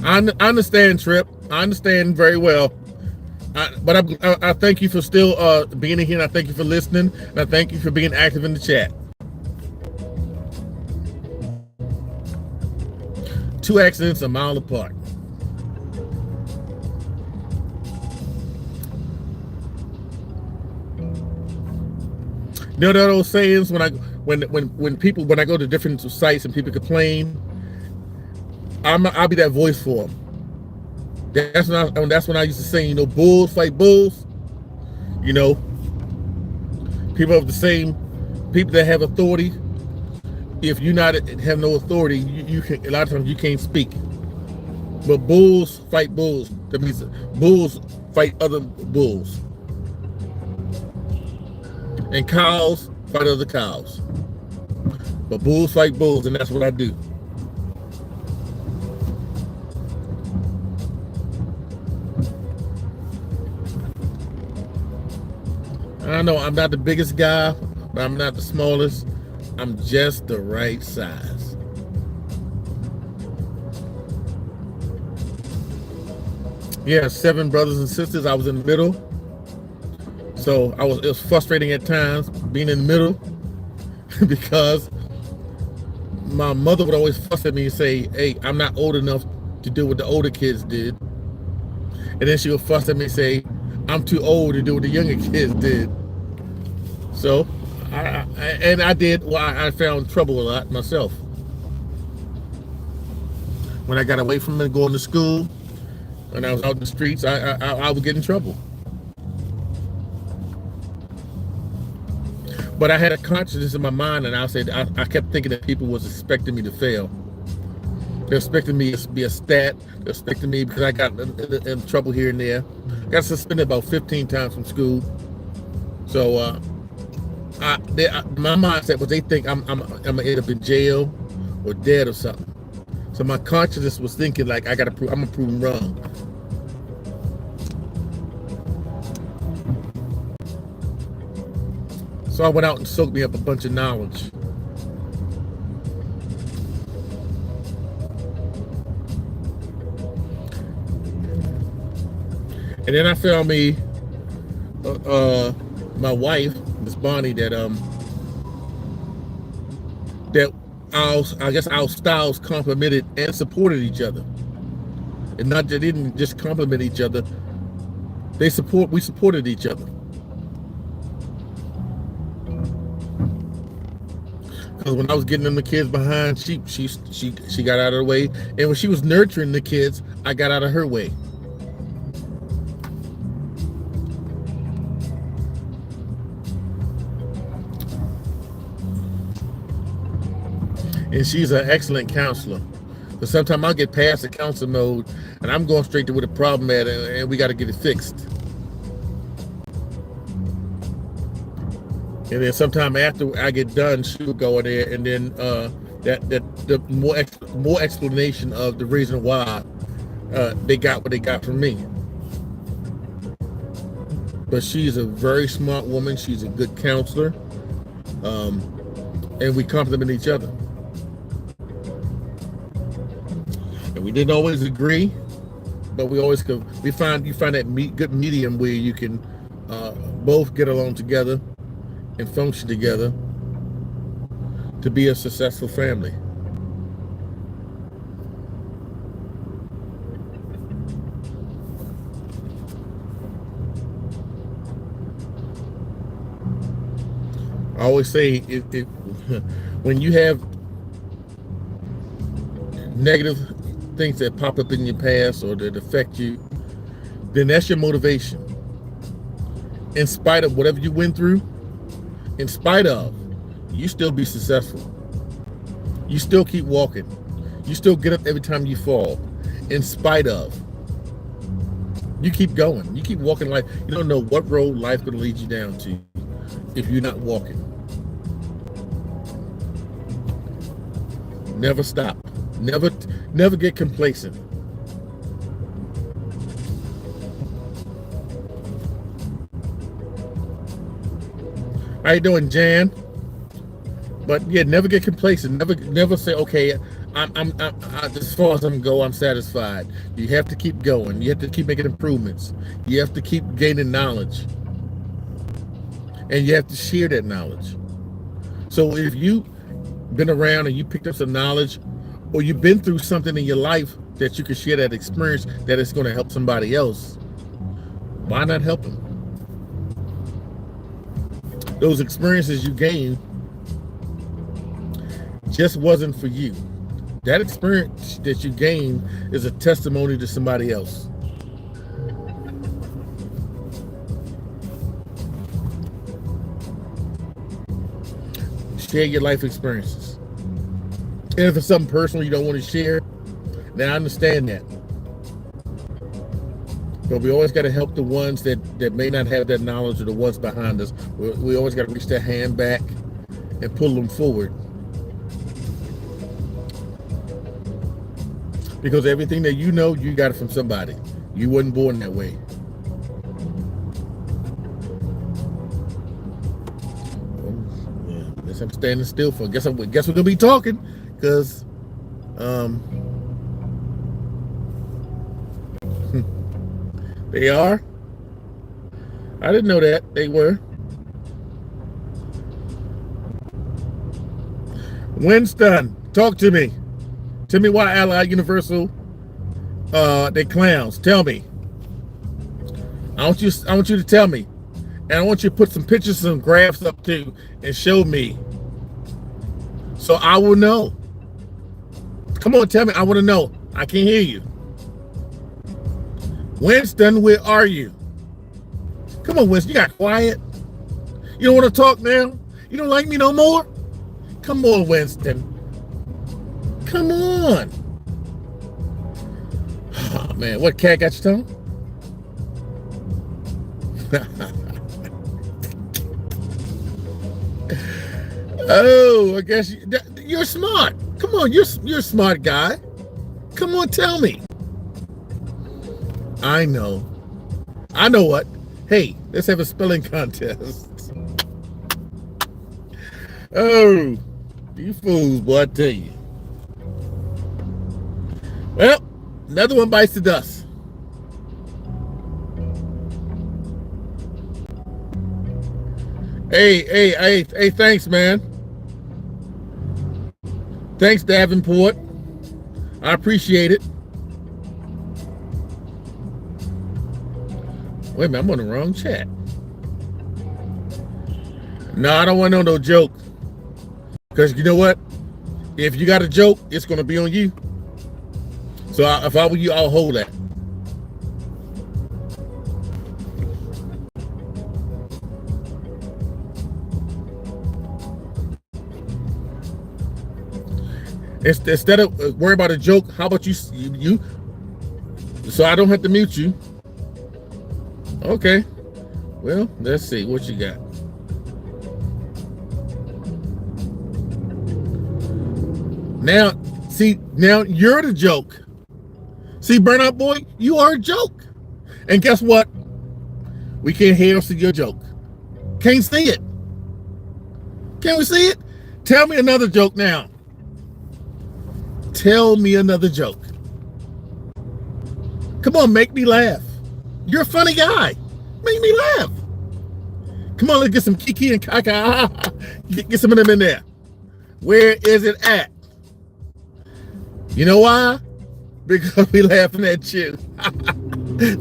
S2: I understand, Trip. I understand very well. But I thank you for still being here, and I thank you for listening, and I thank you for being active in the chat. 2 accidents a mile apart. You know those sayings when I go to different sites and people complain, I'll be that voice for them. That's when I used to say, bulls fight bulls. People that have authority. If you have no authority, you can, a lot of times you can't speak. But bulls fight bulls. That means bulls fight other bulls. And cows fight other cows. But bulls fight bulls, and that's what I do. I know I'm not the biggest guy, but I'm not the smallest. I'm just the right size. Yeah, 7 brothers and sisters. I was in the middle. So it was frustrating at times being in the middle because my mother would always fuss at me and say, "Hey, I'm not old enough to do what the older kids did." And then she would fuss at me and say, "I'm too old to do what the younger kids did." So, I found trouble a lot myself. When I got away from it, going to school, when I was out in the streets, I would get in trouble. But I had a consciousness in my mind, and I kept thinking that people was expecting me to fail. They're expecting me to be a stat. They're expecting me because I got in trouble here and there. I got suspended about 15 times from school. So my mindset was they think I'm gonna end up in jail or dead or something. So my consciousness was thinking like I'm gonna prove them wrong. So I went out and soaked me up a bunch of knowledge. And then I found me my wife, Miss Bonnie, that our styles complemented and supported each other. And they didn't just complement each other. We supported each other. Because when I was getting them the kids behind, she got out of the way, and when she was nurturing the kids, I got out of her way. And she's an excellent counselor. But sometimes I'll get past the counsel mode, and I'm going straight to where the problem at, and we got to get it fixed. And then sometime after I get done, she will go in there, and then the more explanation of the reason why they got what they got from me. But she's a very smart woman. She's a good counselor, and we complement each other. And we didn't always agree, but we always could. You find that good medium where you can both get along together and function together to be a successful family. I always say, when you have negative things that pop up in your past or that affect you, then that's your motivation. In spite of whatever you went through, in spite of, you still be successful. You still keep walking. You still get up every time you fall. In spite of, you keep going. You keep walking life. You don't know what road life's going to lead you down to if you're not walking. Never stop. Never get complacent. How you doing, Jan? But yeah, never get complacent. Never say, okay, I'm as far as I'm go, I'm satisfied. You have to keep going. You have to keep making improvements. You have to keep gaining knowledge, and you have to share that knowledge. So if you've been around and you picked up some knowledge, or you've been through something in your life that you can share that experience that is going to help somebody else, why not help them? Those experiences you gained just wasn't for you. That experience that you gained is a testimony to somebody else. Share your life experiences. And if it's something personal you don't want to share, then I understand that. But we always got to help the ones that may not have that knowledge, or the ones behind us. We always got to reach their hand back and pull them forward. Because everything that you know, you got it from somebody. You wasn't born that way. I guess I'm standing still for. Guess we're gonna be talking, because they are. I didn't know that they were. Winston, talk to me. Tell me why Allied Universal, they clowns. Tell me. I want you to tell me. And I want you to put some pictures, some graphs up too, and show me. So I will know. Come on, tell me. I want to know. I can't hear you. Winston, where are you? Come on, Winston. You got quiet. You don't want to talk now? You don't like me no more? Come on, Winston. Come on. Oh, man. What, cat got your tongue? Oh, I guess you're smart. Come on, you're a smart guy. Come on, tell me. I know what. Hey, let's have a spelling contest. Oh, you fools, boy, I tell you. Well, another one bites the dust. Hey, thanks, man. Thanks, Davenport. I appreciate it. Wait a minute, I'm on the wrong chat. No, I don't want no joke. Because you know what? If you got a joke, it's going to be on you. So if I were you, I'll hold that. Instead of worry about a joke, how about you so I don't have to mute you? Okay. Well, let's see what you got. Now you're the joke. See, Burnout Boy, you are a joke. And guess what? We can't hear or see your joke. Can't see it. Can we see it? Tell me another joke now. Tell me another joke. Come on, make me laugh. You're a funny guy. Make me laugh. Come on, let's get some kiki and kaka. Get some of them in there. Where is it at? You know why? Because we laughing at you.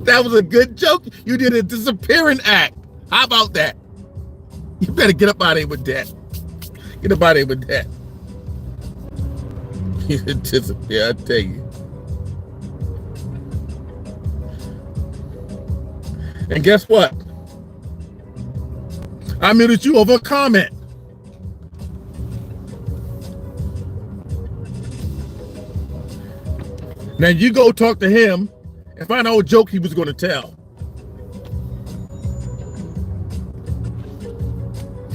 S2: That was a good joke. You did a disappearing act. How about that? You better get up out of here with that. Get up out of here with that. You disappear, I tell you. And guess what? I muted you over a comment. Now you go talk to him and find out what joke he was going to tell.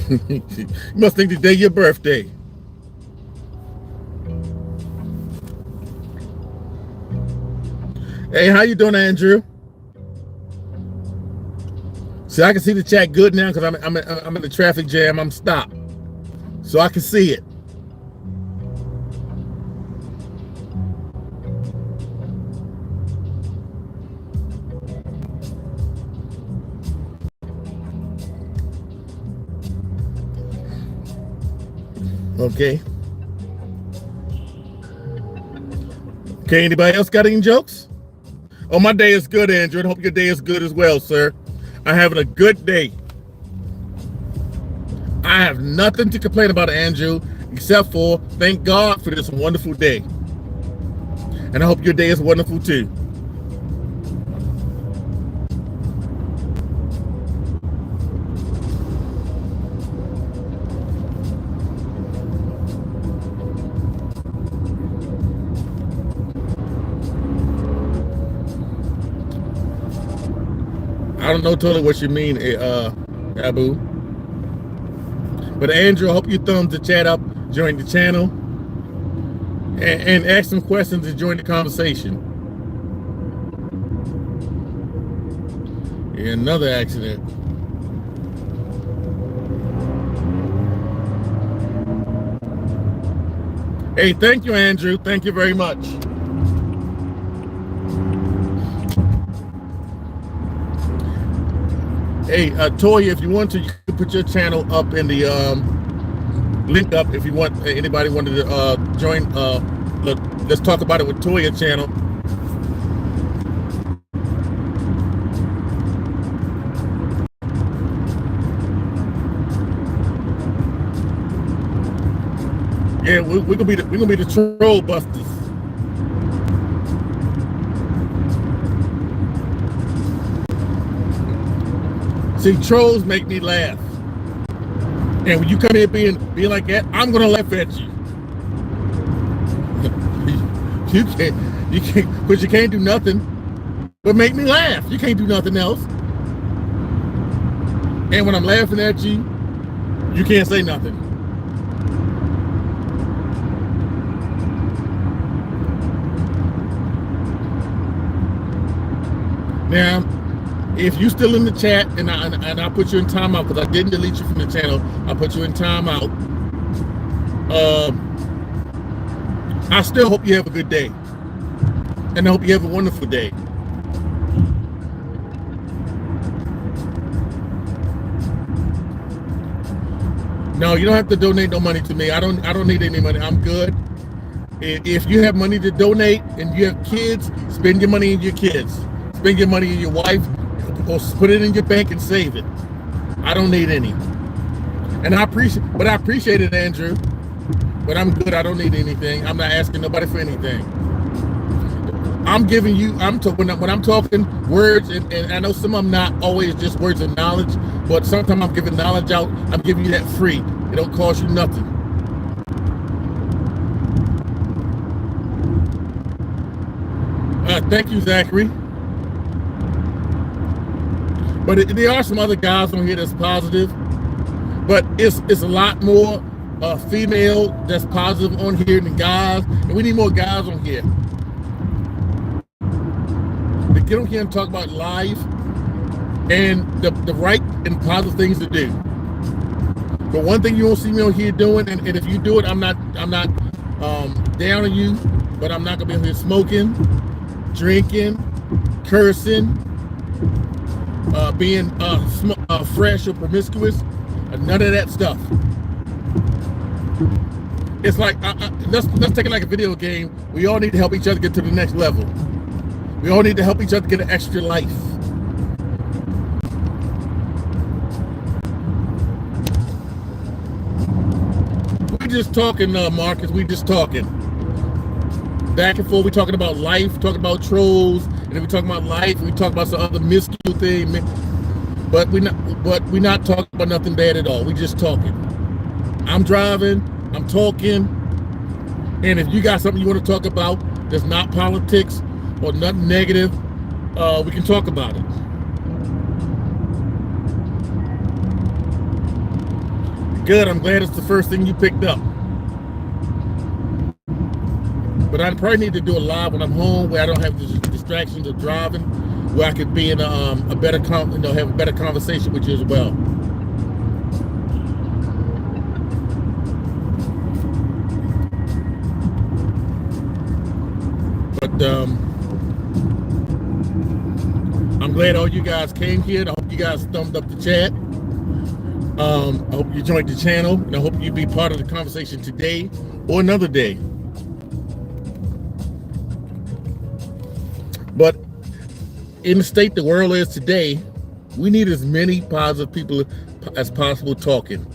S2: You must think today's your birthday. Hey, how you doing, Andrew? See, I can see the chat good now because I'm in the traffic jam. I'm stopped, so I can see it. Okay. Okay, anybody else got any jokes? Oh, my day is good, Andrew. I hope your day is good as well, sir. I'm having a good day. I have nothing to complain about, Andrew, except for thank God for this wonderful day. And I hope your day is wonderful too. I don't know totally what you mean, Abu. But Andrew, I hope you thumbs the chat up, join the channel, and ask some questions and join the conversation. Yeah, another accident. Hey, thank you, Andrew. Thank you very much. Hey, Toya, if you want to, you can put your channel up in the link up if you want. Anybody wanted to join. Let's talk about it with Toya channel. Yeah, we're gonna be the troll busters. See, trolls make me laugh. And when you come here being like that, I'm gonna laugh at you. You can't, because you can't do nothing but make me laugh. You can't do nothing else. And when I'm laughing at you, you can't say nothing. Now, if you're still in the chat and I put you in timeout because I didn't delete you from the channel, I put you in timeout. I still hope you have a good day, and I hope you have a wonderful day. No, you don't have to donate no money to me. I don't need any money. I'm good. If you have money to donate and you have kids, spend your money on your kids. Spend your money on your wife. Or put it in your bank and save it. I don't need any. And I appreciate it, Andrew. but I'm good. I don't need anything. I'm not asking nobody for anything. I'm giving you, when I'm talking words, and I know some of them not always just words of knowledge, but sometimes I'm giving knowledge out. I'm giving you that free. It don't cost you nothing. Thank you, Zachary. But there are some other guys on here that's positive, but it's a lot more female that's positive on here than guys, and we need more guys on here to get on here and talk about life and the right and positive things to do. But one thing you won't see me on here doing, and if you do it, I'm not down on you, but I'm not gonna be on here smoking, drinking, cursing, being fresh or promiscuous, none of that stuff. It's like let's take it like a video game. We all need to help each other get to the next level. We all need to help each other get an extra life. We just talking, Marcus. We just talking back and forth. We talking about life, talking about trolls, and then we talking about life. And we talk about some other minuscule thing, but we not talking about nothing bad at all. We just talking. I'm driving. I'm talking. And if you got something you want to talk about that's not politics or nothing negative, we can talk about it. Good. I'm glad it's the first thing you picked up. But I probably need to do a live when I'm home, where I don't have the distractions of driving, where I could be in a better have a better conversation with you as well. But I'm glad all you guys came here. I hope you guys thumbed up the chat. I hope you joined the channel, and I hope you be part of the conversation today or another day. But in the state the world is today, we need as many positive people as possible talking.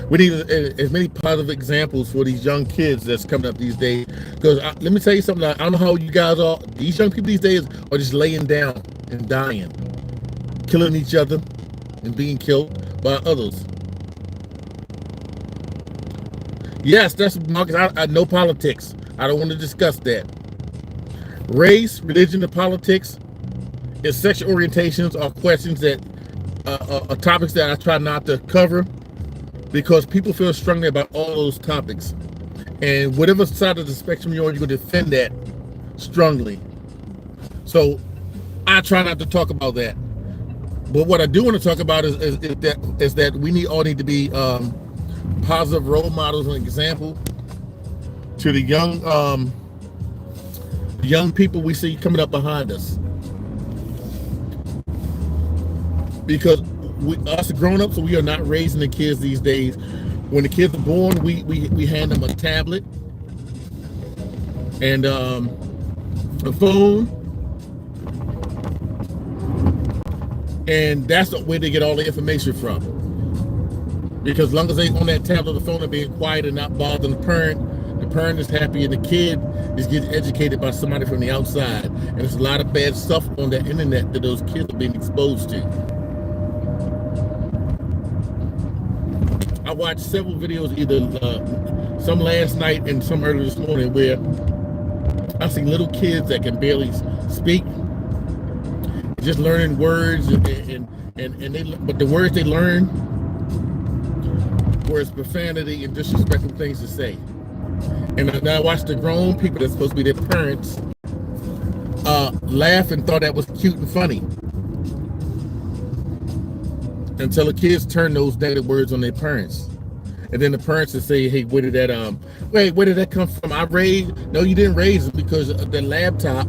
S2: We need as many positive examples for these young kids that's coming up these days. Because let me tell you something, I don't know how you guys are. These young people these days are just laying down and dying, killing each other and being killed by others. Yes, that's Marcus. I know politics. I don't want to discuss that. Race, religion, and politics, and sexual orientations are questions that are topics that I try not to cover, because people feel strongly about all those topics. And whatever side of the spectrum you're on, you're going to defend that strongly. So I try not to talk about that. But what I do want to talk about is that we all need to be positive role models and example to the young people we see coming up behind us. Because us grown-ups, we are not raising the kids these days. When the kids are born, we hand them a tablet and a phone, and that's where they get all the information from. Because as long as they on that tablet or the phone, they're being quiet and not bothering the parent is happy, and the kid is getting educated by somebody from the outside. And there's a lot of bad stuff on that internet that those kids are being exposed to. I watched several videos, either some last night and some early this morning, where I see little kids that can barely speak, just learning words, but the words they learn were profanity and disrespectful things to say. And I watched the grown people that's supposed to be their parents laugh and thought that was cute and funny, until the kids turn those negative words on their parents. And then the parents would say, hey, where did that come from? I raised, no, you didn't raise them, because the laptop,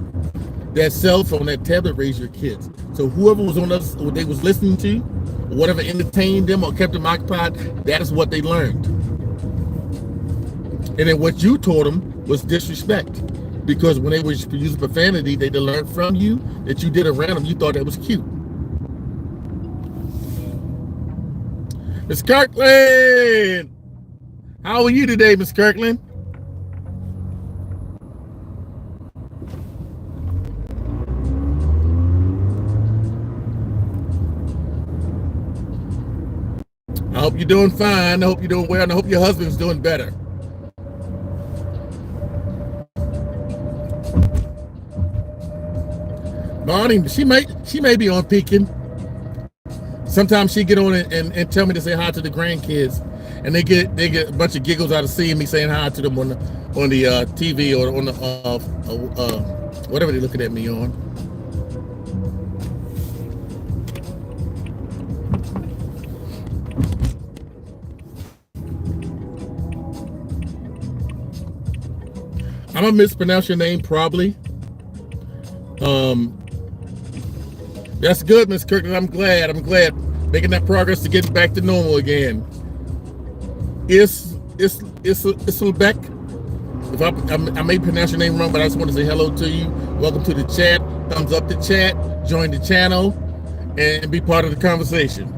S2: that cell phone, that tablet raised your kids. So whoever was on us, what they was listening to, or whatever entertained them or kept them occupied, that is what they learned. And then what you taught them was disrespect. Because when they were using profanity, they learned from you that you did around them, you thought that was cute. Miss Kirkland, How are you today, Miss Kirkland? I hope you're doing fine. I hope you're doing well, and I hope your husband's doing better. Morning. She may be on peaking. Sometimes she get on and tell me to say hi to the grandkids, and they get a bunch of giggles out of seeing me saying hi to them on the TV or on the whatever they're looking at me on. I'm gonna mispronounce your name probably. That's good, Miss Kirkland. I'm glad making that progress to getting back to normal again. It's Beck. If I may pronounce your name wrong, but I just want to say hello to you. Welcome to the chat. Thumbs up the chat. Join the channel and be part of the conversation.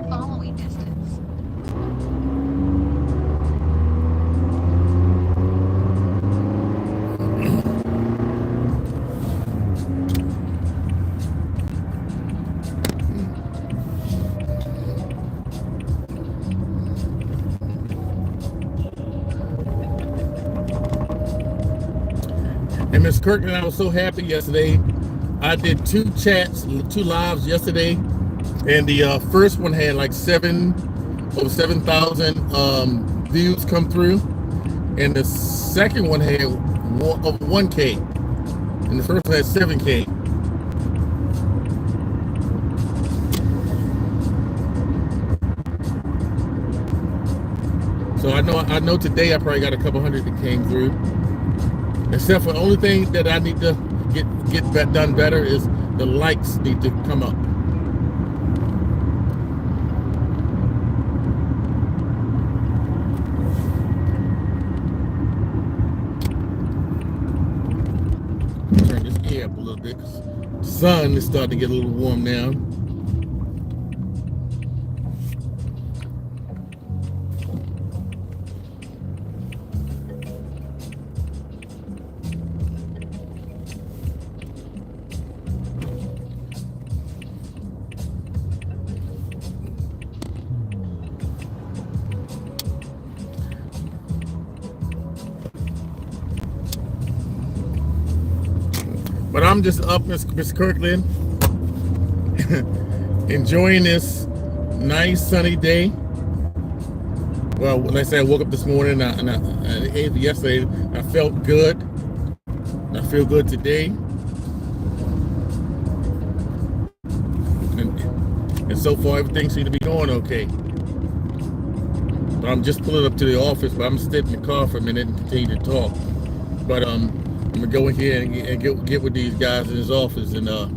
S3: Following distance.
S2: And Miss Kirkland, I was so happy yesterday. I did two lives yesterday, and the first one had like over 7,000 views come through, and the second one had over 1K, and the first one had 7K. So I know today I probably got a couple hundred that came through. Except for the only thing that I need to get done better is the likes need to come up. Turn this air up a little bit because the sun is starting to get a little warm now. But I'm just up, Miss Kirkland, enjoying this nice sunny day. Well, like I said, I woke up this morning and I ate yesterday. I felt good. I feel good today. And so far, everything seems to be going okay. But I'm just pulling up to the office, but I'm gonna sit in the car for a minute and continue to talk. But I'm gonna go in here and get with these guys in his office, and I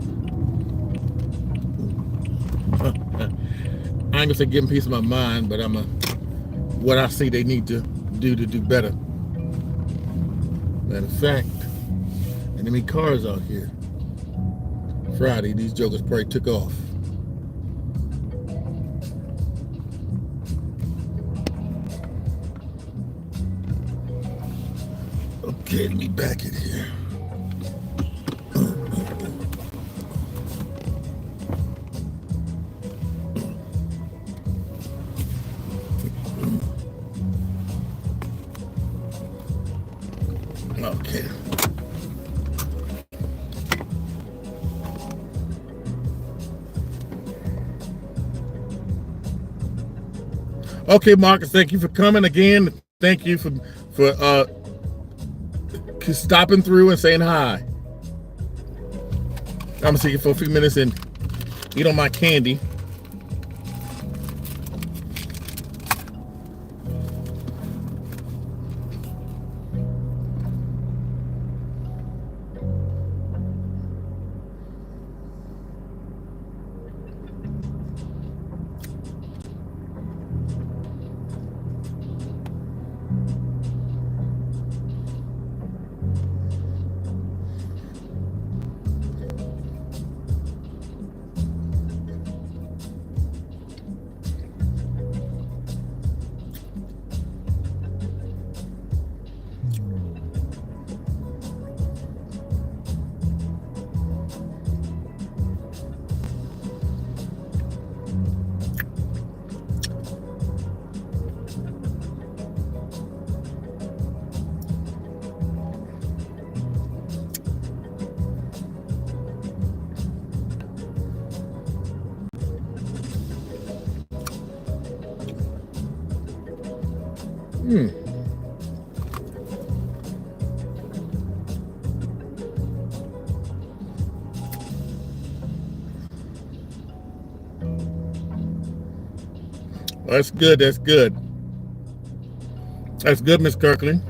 S2: ain't gonna say give them peace of my mind, but what I see they need to do better. Matter of fact, and many cars out here. Friday, these jokers probably took off. Okay, let me back in here. Okay. Okay, Marcus, thank you for coming again. Thank you for stopping through and saying hi. I'm gonna see you for a few minutes and eat on my candy. Hmm. Well, that's good. That's good. That's good, Miss Kirkland.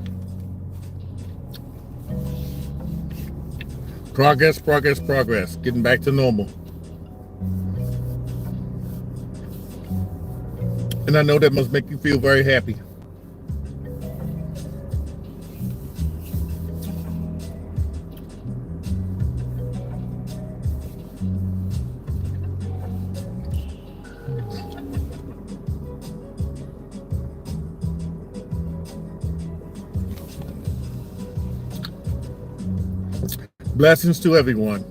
S2: Progress, progress, progress. Getting back to normal. And I know that must make you feel very happy. Blessings to everyone.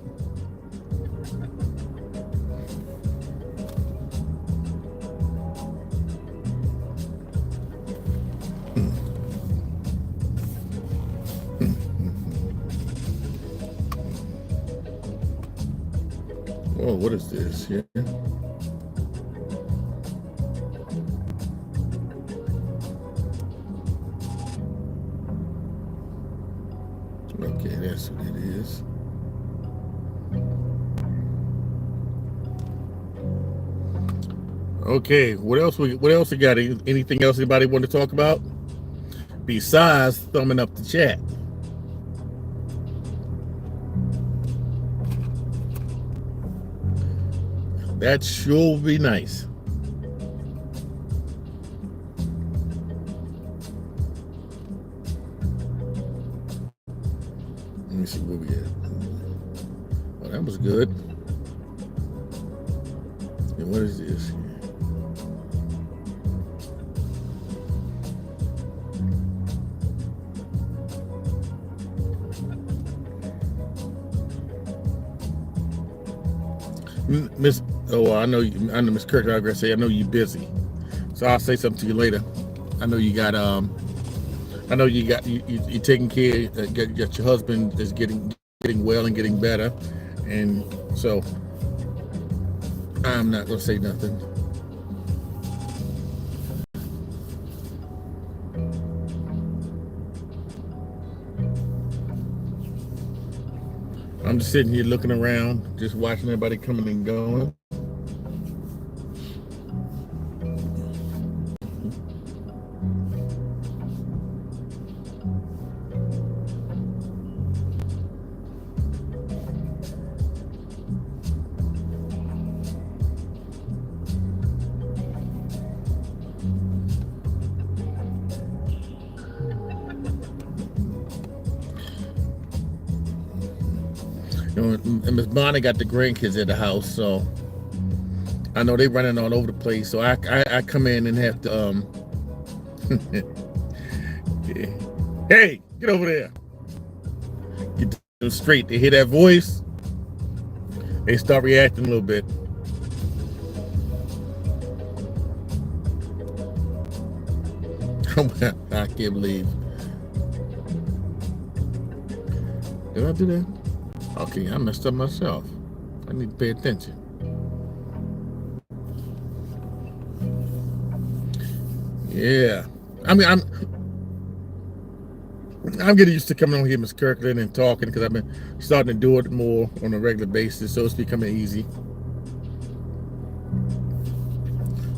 S2: Oh, what is this here? Okay, that's what it is. Okay, what else we got? Anything else anybody want to talk about? Besides thumbing up the chat. That sure would be nice. Let me see where we at. Oh, that was good. And what is this? Miss, oh, I know Miss Kirk. I'm gonna say I know you're busy, so I'll say something to you later. I know you got you're taking care. Got your husband is getting well and getting better, and so I'm not gonna say nothing. I'm just sitting here looking around, just watching everybody coming and going. And Miss Bonnie got the grandkids at the house, so I know they running all over the place. So I come in and have to hey, get over there. Get them straight. They hear that voice, they start reacting a little bit. I can't believe. Did I do that? Okay, I messed up myself. I need to pay attention. Yeah. I mean, I'm getting used to coming on here, Miss Kirkland, and talking because I've been starting to do it more on a regular basis, so it's becoming easy.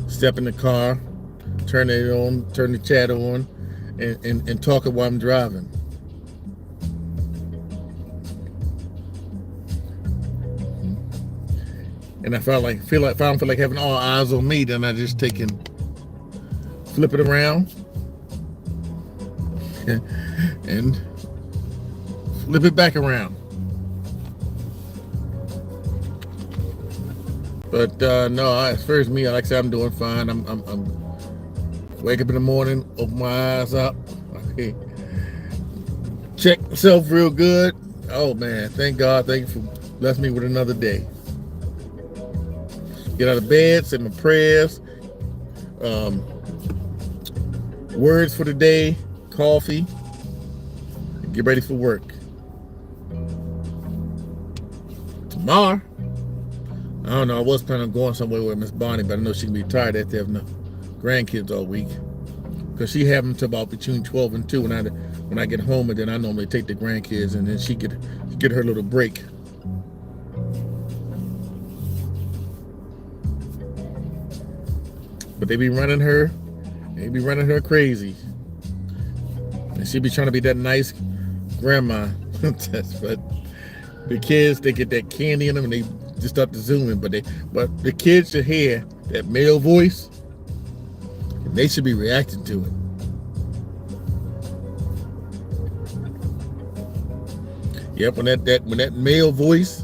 S2: Step in the car, turn it on, turn the chat on, and talk while I'm driving. And if I don't feel like having all eyes on me, then I just take and flip it around and flip it back around. But no, as far as me, like I said, I'm doing fine. I'm wake up in the morning, open my eyes up, okay, check myself real good. Oh man, thank God, thank you for blessing me with another day. Get out of bed, say my prayers, words for the day, coffee, and get ready for work. Tomorrow, I don't know, I was planning on going somewhere with Miss Bonnie, but I know she can be tired after having the grandkids all week. because she have them to about between 12 and 2 when I get home, and then I normally take the grandkids, and then she get her little break. But they be running her crazy, and she be trying to be that nice grandma. But the kids, they get that candy in them, and they just start to zoom in. But the kids should hear that male voice, and they should be reacting to it. Yep, when that male voice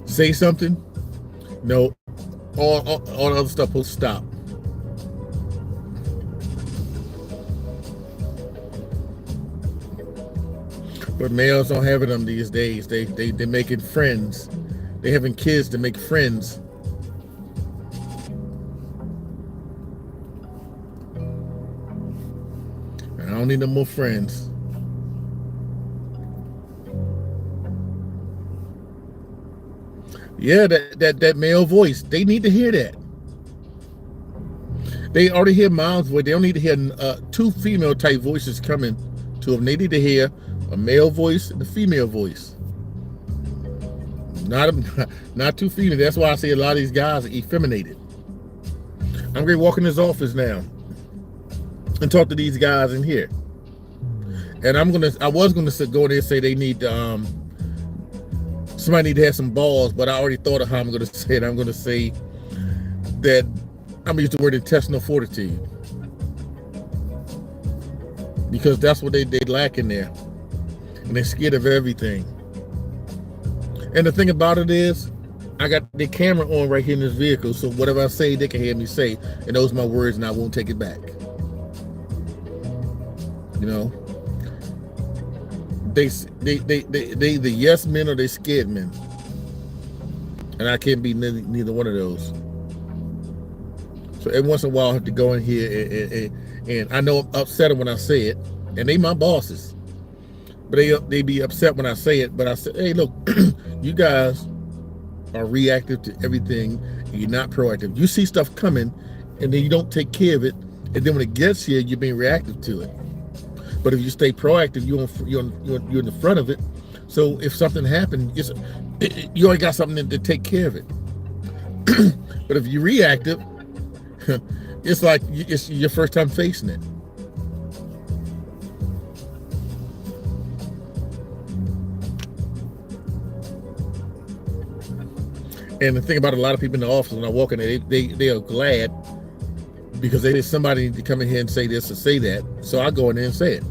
S2: say something, no, all the other stuff will stop. But males don't have it on these days. They're making friends. They're having kids to make friends. I don't need no more friends. Yeah, that male voice. They need to hear that. They already hear mom's voice. They don't need to hear 2 female type voices coming to them. They need to hear a male voice and a female voice. Not 2 female. That's why I say a lot of these guys are effeminated. I'm going to walk in his office now and talk to these guys in here. And I was gonna go in there and say they need somebody need to have some balls, but I already thought of how I'm gonna say it. I'm gonna say that I'm gonna use the word intestinal fortitude, because that's what they lack in there, and they're scared of everything. And the thing about it is, I got the camera on right here in this vehicle, so whatever I say, they can hear me say, and those are my words, and I won't take it back. You know, they the yes men or they scared men, and I can't be neither one of those. So every once in a while I have to go in here and I know I'm upset when I say it, and they my bosses, but they be upset when I say it. But I say, hey, look, you guys are reactive to everything, and you're not proactive. You see stuff coming, and then you don't take care of it, and then when it gets here, you're being reactive to it. But if you stay proactive, you're in the front of it. So if something happened, you already got something to take care of it. But if you're reactive, it's like it's your first time facing it. And the thing about a lot of people in the office, when I walk in there, they are glad because there's somebody to come in here and say this or say that. So I go in there and say it.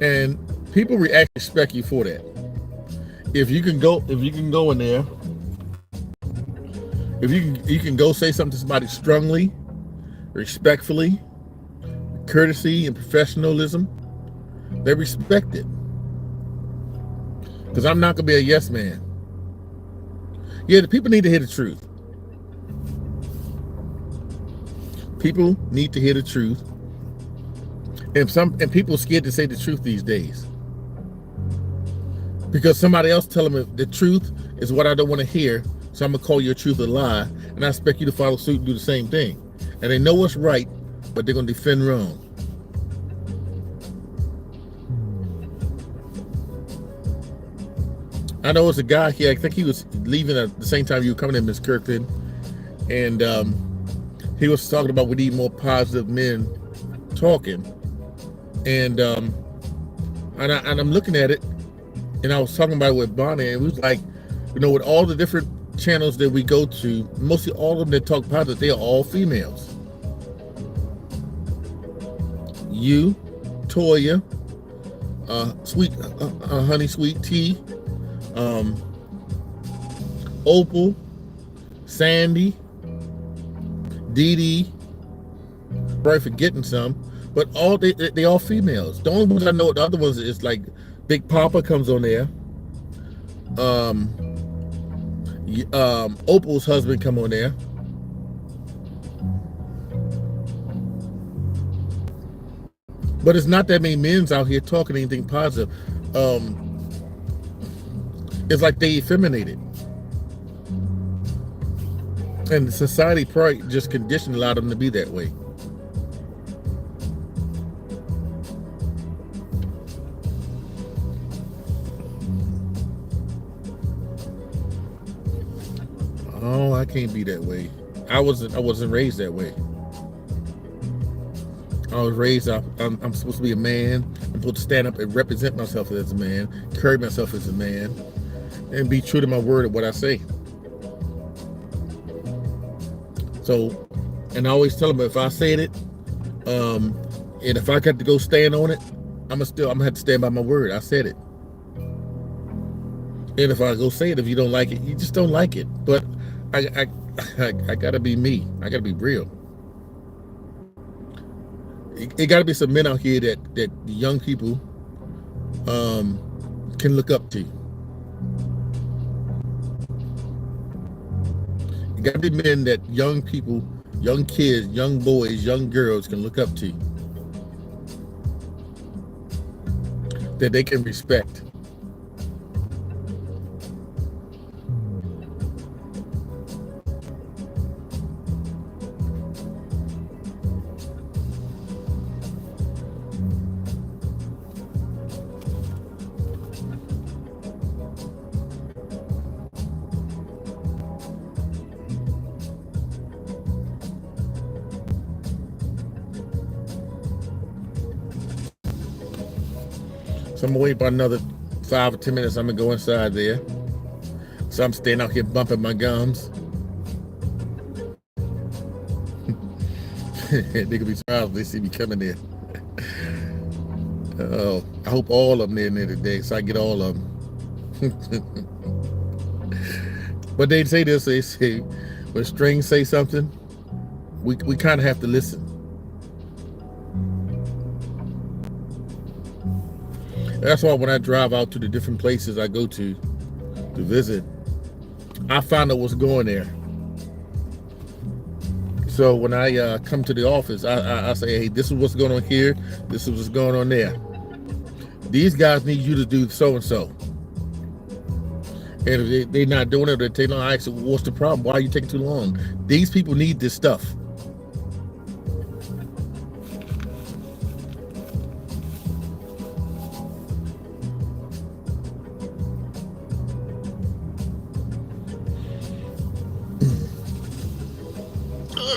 S2: And people respect you for that. If you can go in there, if you can go say something to somebody strongly, respectfully, courtesy and professionalism, they respect it. Because I'm not gonna be a yes man. Yeah, the people need to hear the truth. People need to hear the truth. And people are scared to say the truth these days. Because somebody else tell them the truth is what I don't want to hear, so I'm gonna call your truth a lie, and I expect you to follow suit and do the same thing. And they know what's right, but they're gonna defend wrong. I know it's a guy here, I think he was leaving at the same time you were coming in, Ms. Kirkland, and he was talking about we need more positive men talking. And I'm looking at it, and I was talking about it with Bonnie, and it was like, you know, with all the different channels that we go to, mostly all of them that talk positive, they are all females. You, Toya, Sweet Honey Sweet Tea, Opal, Sandy, Dee Dee, probably forgetting some, but all they all females. The only ones I know, the other ones is like Big Papa comes on there. Opal's husband come on there. But it's not that many men's out here talking anything positive. It's like they effeminated. And society probably just conditioned a lot of them to be that way. Oh, I can't be that way. I wasn't raised that way. I was raised, I'm supposed to be a man. I'm supposed to stand up and represent myself as a man, carry myself as a man, and be true to my word of what I say. So, and I always tell them, if I said it, and if I got to go stand on it, I'm gonna have to stand by my word. I said it. And if I go say it, if you don't like it, you just don't like it. But I gotta be me. I gotta be real. It gotta be some men out here that the young people can look up to. It gotta be men that young people, young kids, young boys, young girls can look up to, that they can respect. So I'm gonna wait about another 5 or 10 minutes. I'm gonna go inside there. So I'm staying out here bumping my gums. They could be surprised when they see me coming there. Oh, I hope all of them are in there today, so I get all of them. But they say this, they say, when String say something, we kind of have to listen. That's why when I drive out to the different places I go to visit, I find out what's going there. So when I come to the office, I say, hey, this is what's going on here. This is what's going on there. These guys need you to do so-and-so. And if they're not doing it, they're taking long. I ask, what's the problem? Why are you taking too long? These people need this stuff.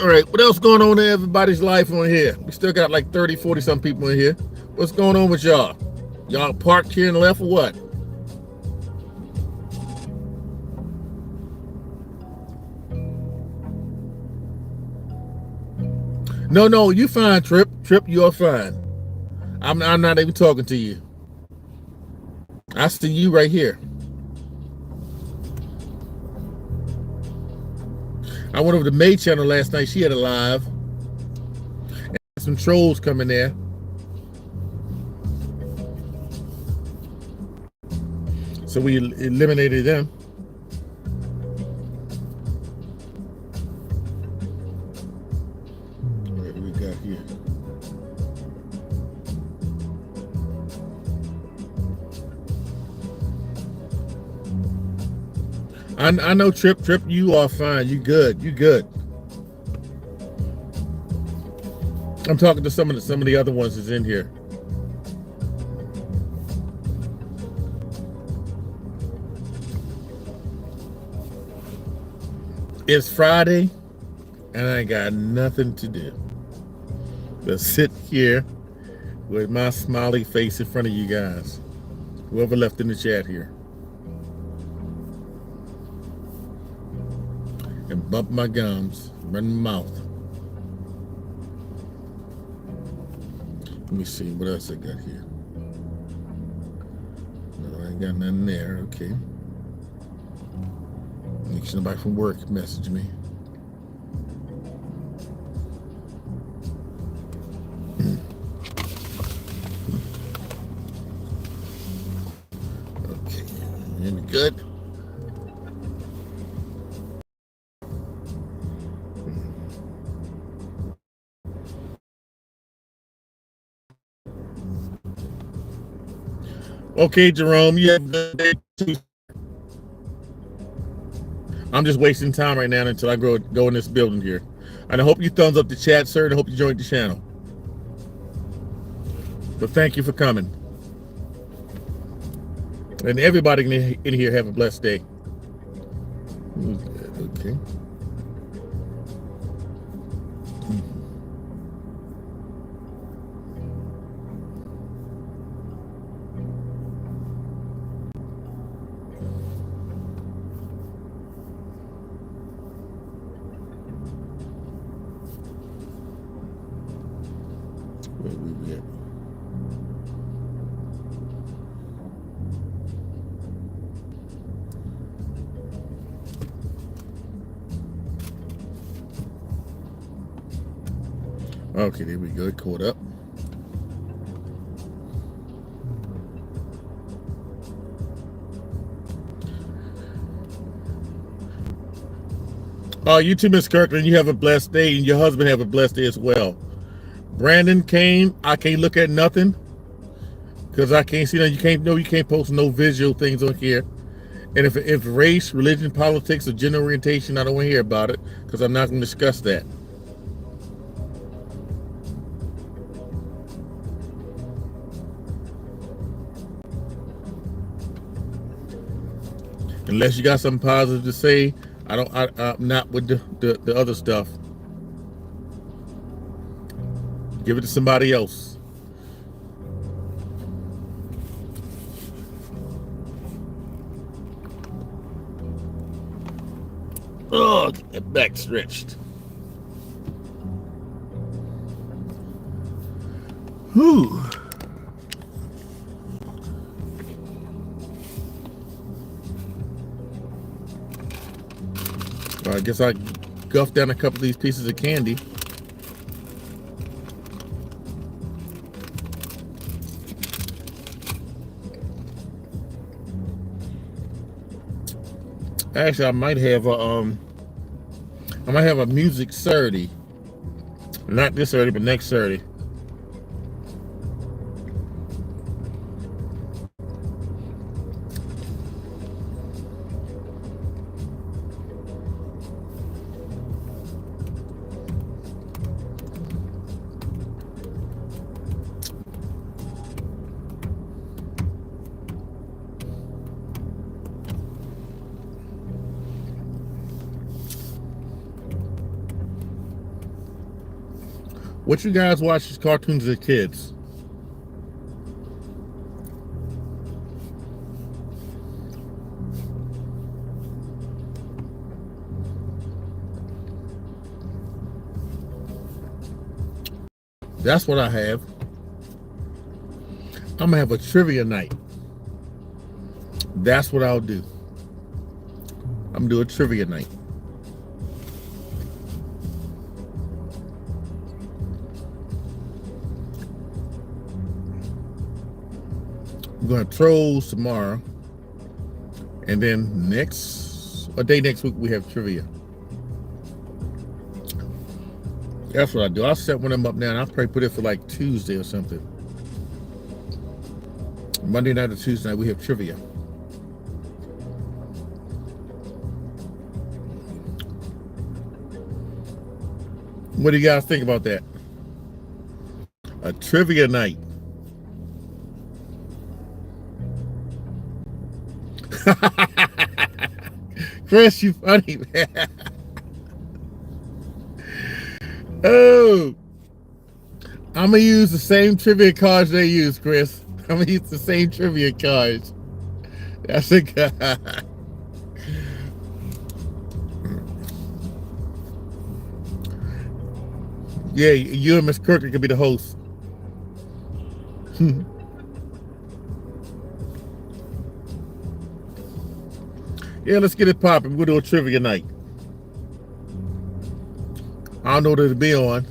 S2: All right, what else going on in everybody's life on here? We still got like 30, 40 some people in here. What's going on with y'all? Y'all parked here and left or what? No, you fine, Trip. Trip, you're fine. I'm not even talking to you. I see you right here. I went over to May channel last night. She had a live. And some trolls coming there. So we eliminated them. What do we got here? I know, Trip, you are fine. You good. I'm talking to some of the other ones that's in here. It's Friday, and I ain't got nothing to do but sit here with my smiley face in front of you guys. Whoever left in the chat here. And bump my gums, run my mouth. Let me see, what else I got here? No, I ain't got nothing there, okay. Make sure nobody from work message me. Okay, any good? Okay, Jerome, you have a good day too. I'm just wasting time right now until I go in this building here. And I hope you thumbs up the chat, sir, and I hope you joined the channel. But thank you for coming. And everybody in here have a blessed day. Okay. Where we at? Okay, there we go. Caught up. You too, Miss Kirkland. You have a blessed day, and your husband have a blessed day as well. Brandon came. I can't look at nothing because I can't see that. You can't post no visual things on here. And if race, religion, politics, or gender orientation, I don't want to hear about it because I'm not going to discuss that. Unless you got something positive to say, I'm not with the other stuff. Give it to somebody else. Oh, get back stretched. Whew. Well, I guess I guffed down a couple of these pieces of candy. Actually, I might have a music Saturday. Not this Saturday, but next Saturday. What you guys watch as cartoons as kids? That's what I have. I'm gonna have a trivia night. That's what I'll do. I'm gonna do a trivia night. We're gonna have trolls tomorrow, and then day next week we have trivia. That's what I do. I'll set one of them up now, and I'll probably put it for like Tuesday or something. Monday night or Tuesday night we have trivia. What do you guys think about that? A trivia night. Chris, you funny, man. Oh, I'm gonna use the same trivia cards they use, Chris. I'm gonna use the same trivia cards. That's a good. Yeah, you and Miss Kirkland could be the host. Yeah, let's get it popping. We'll do a trivia night. I don't know what it'll be on.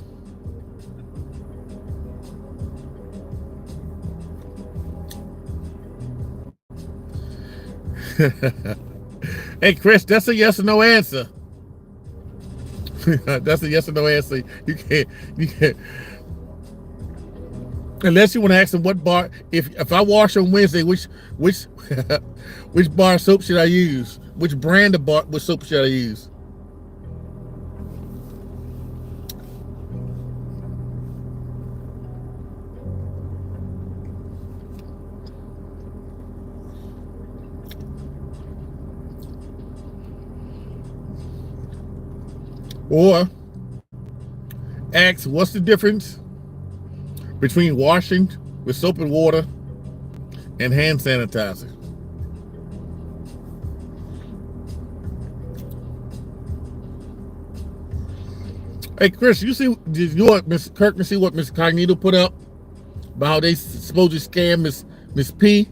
S2: Hey, Chris, that's a yes or no answer. That's a yes or no answer. You can't. Unless you want to ask them what bar, if I wash on Wednesday, which which bar soap should I use? Which brand of bar soap should I use? Or ask, what's the difference between washing with soap and water and hand sanitizer? Hey, Chris, did you want Miss Kirkman see what Miss Cognito put up about how they supposedly scam Miss P?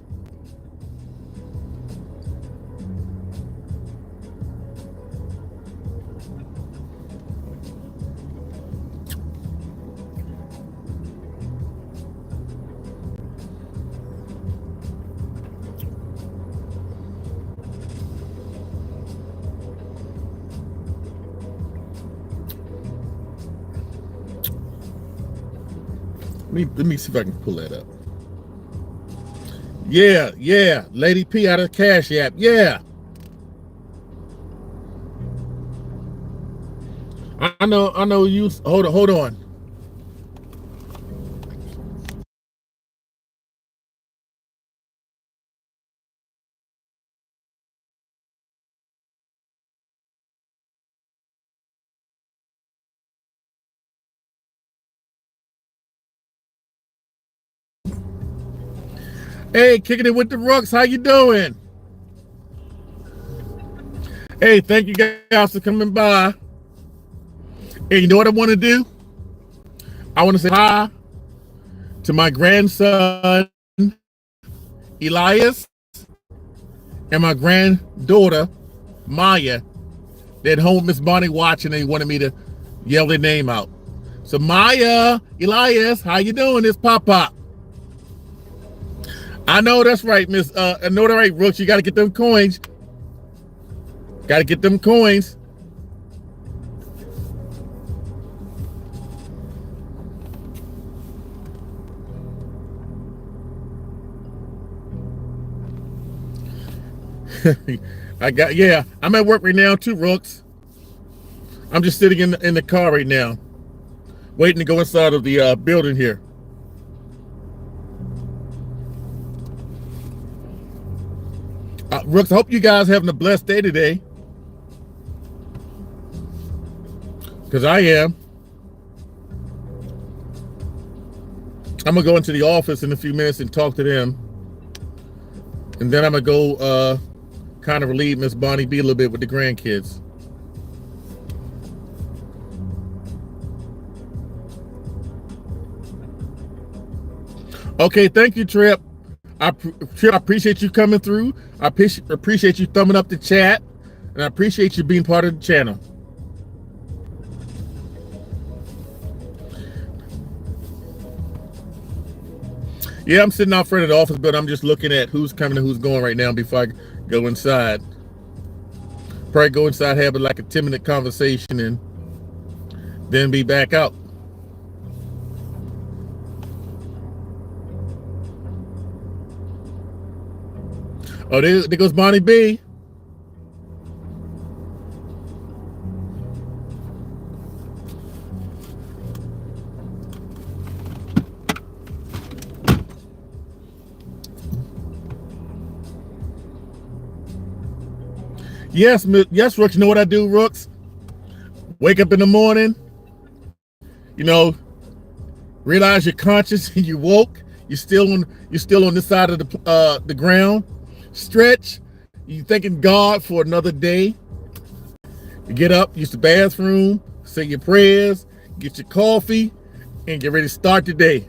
S2: Let me see if I can pull that up. Yeah, Lady P out of Cash App. Yeah. I know you. Hold on. Hey, kicking it with the Rooks. How you doing? Hey, thank you guys for coming by. Hey, you know what I want to do? I want to say hi to my grandson, Elias, and my granddaughter, Maya. They're at home, Miss Bonnie watching, and they wanted me to yell their name out. So Maya, Elias, how you doing? It's Pop Pop. I know that's right, Miss. I know that's right, Rooks. You got to get them coins. Got to get them coins. I'm at work right now too, Rooks. I'm just sitting in the car right now, waiting to go inside of the building here. Rooks, I hope you guys having a blessed day today, because I am. I'm gonna go into the office in a few minutes and talk to them, and then I'm gonna go kind of relieve Miss Bonnie B a little bit with the grandkids. Okay, thank you, Trip. Trip, I appreciate you coming through. I appreciate you thumbing up the chat, and I appreciate you being part of the channel. Yeah, I'm sitting out front of the office, but I'm just looking at who's coming and who's going right now before I go inside. Probably go inside, have like a 10-minute conversation, and then be back out. Oh, there goes Bonnie B. Yes, Rooks. You know what I do, Rooks? Wake up in the morning, realize you're conscious and you woke. You're still on this side of the ground. Stretch. You thanking God for another day. You get up, use the bathroom, say your prayers, get your coffee, and get ready to start the day.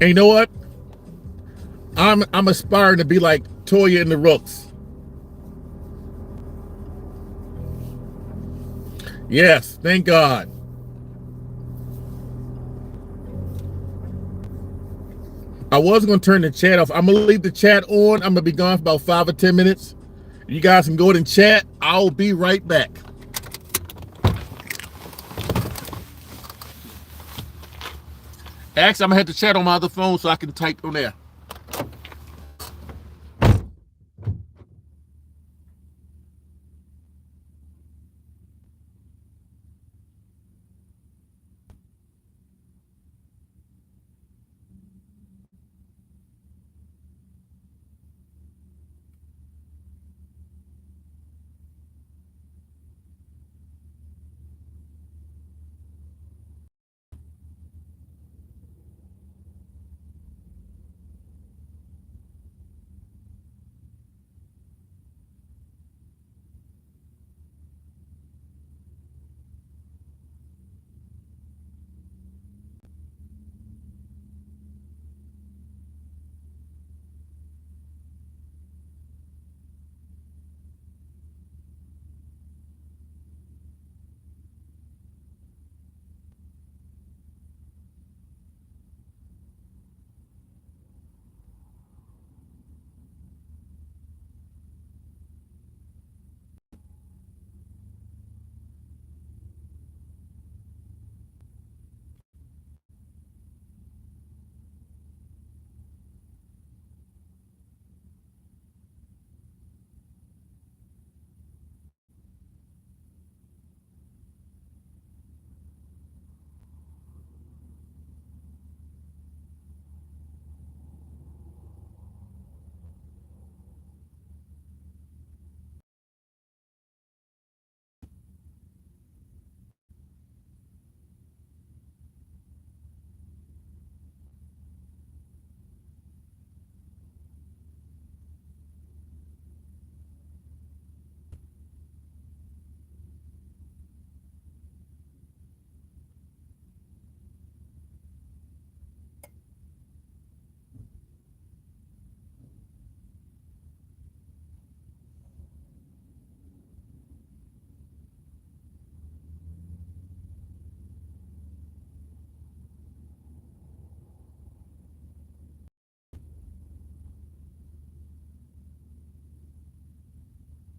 S2: And you know what? I'm aspiring to be like Toya and the Rooks. Yes, thank God. I was going to turn the chat off. I'm going to leave the chat on. I'm going to be gone for about 5 or 10 minutes. You guys can go ahead and chat. I'll be right back. Actually, I'm going to have to chat on my other phone so I can type on there.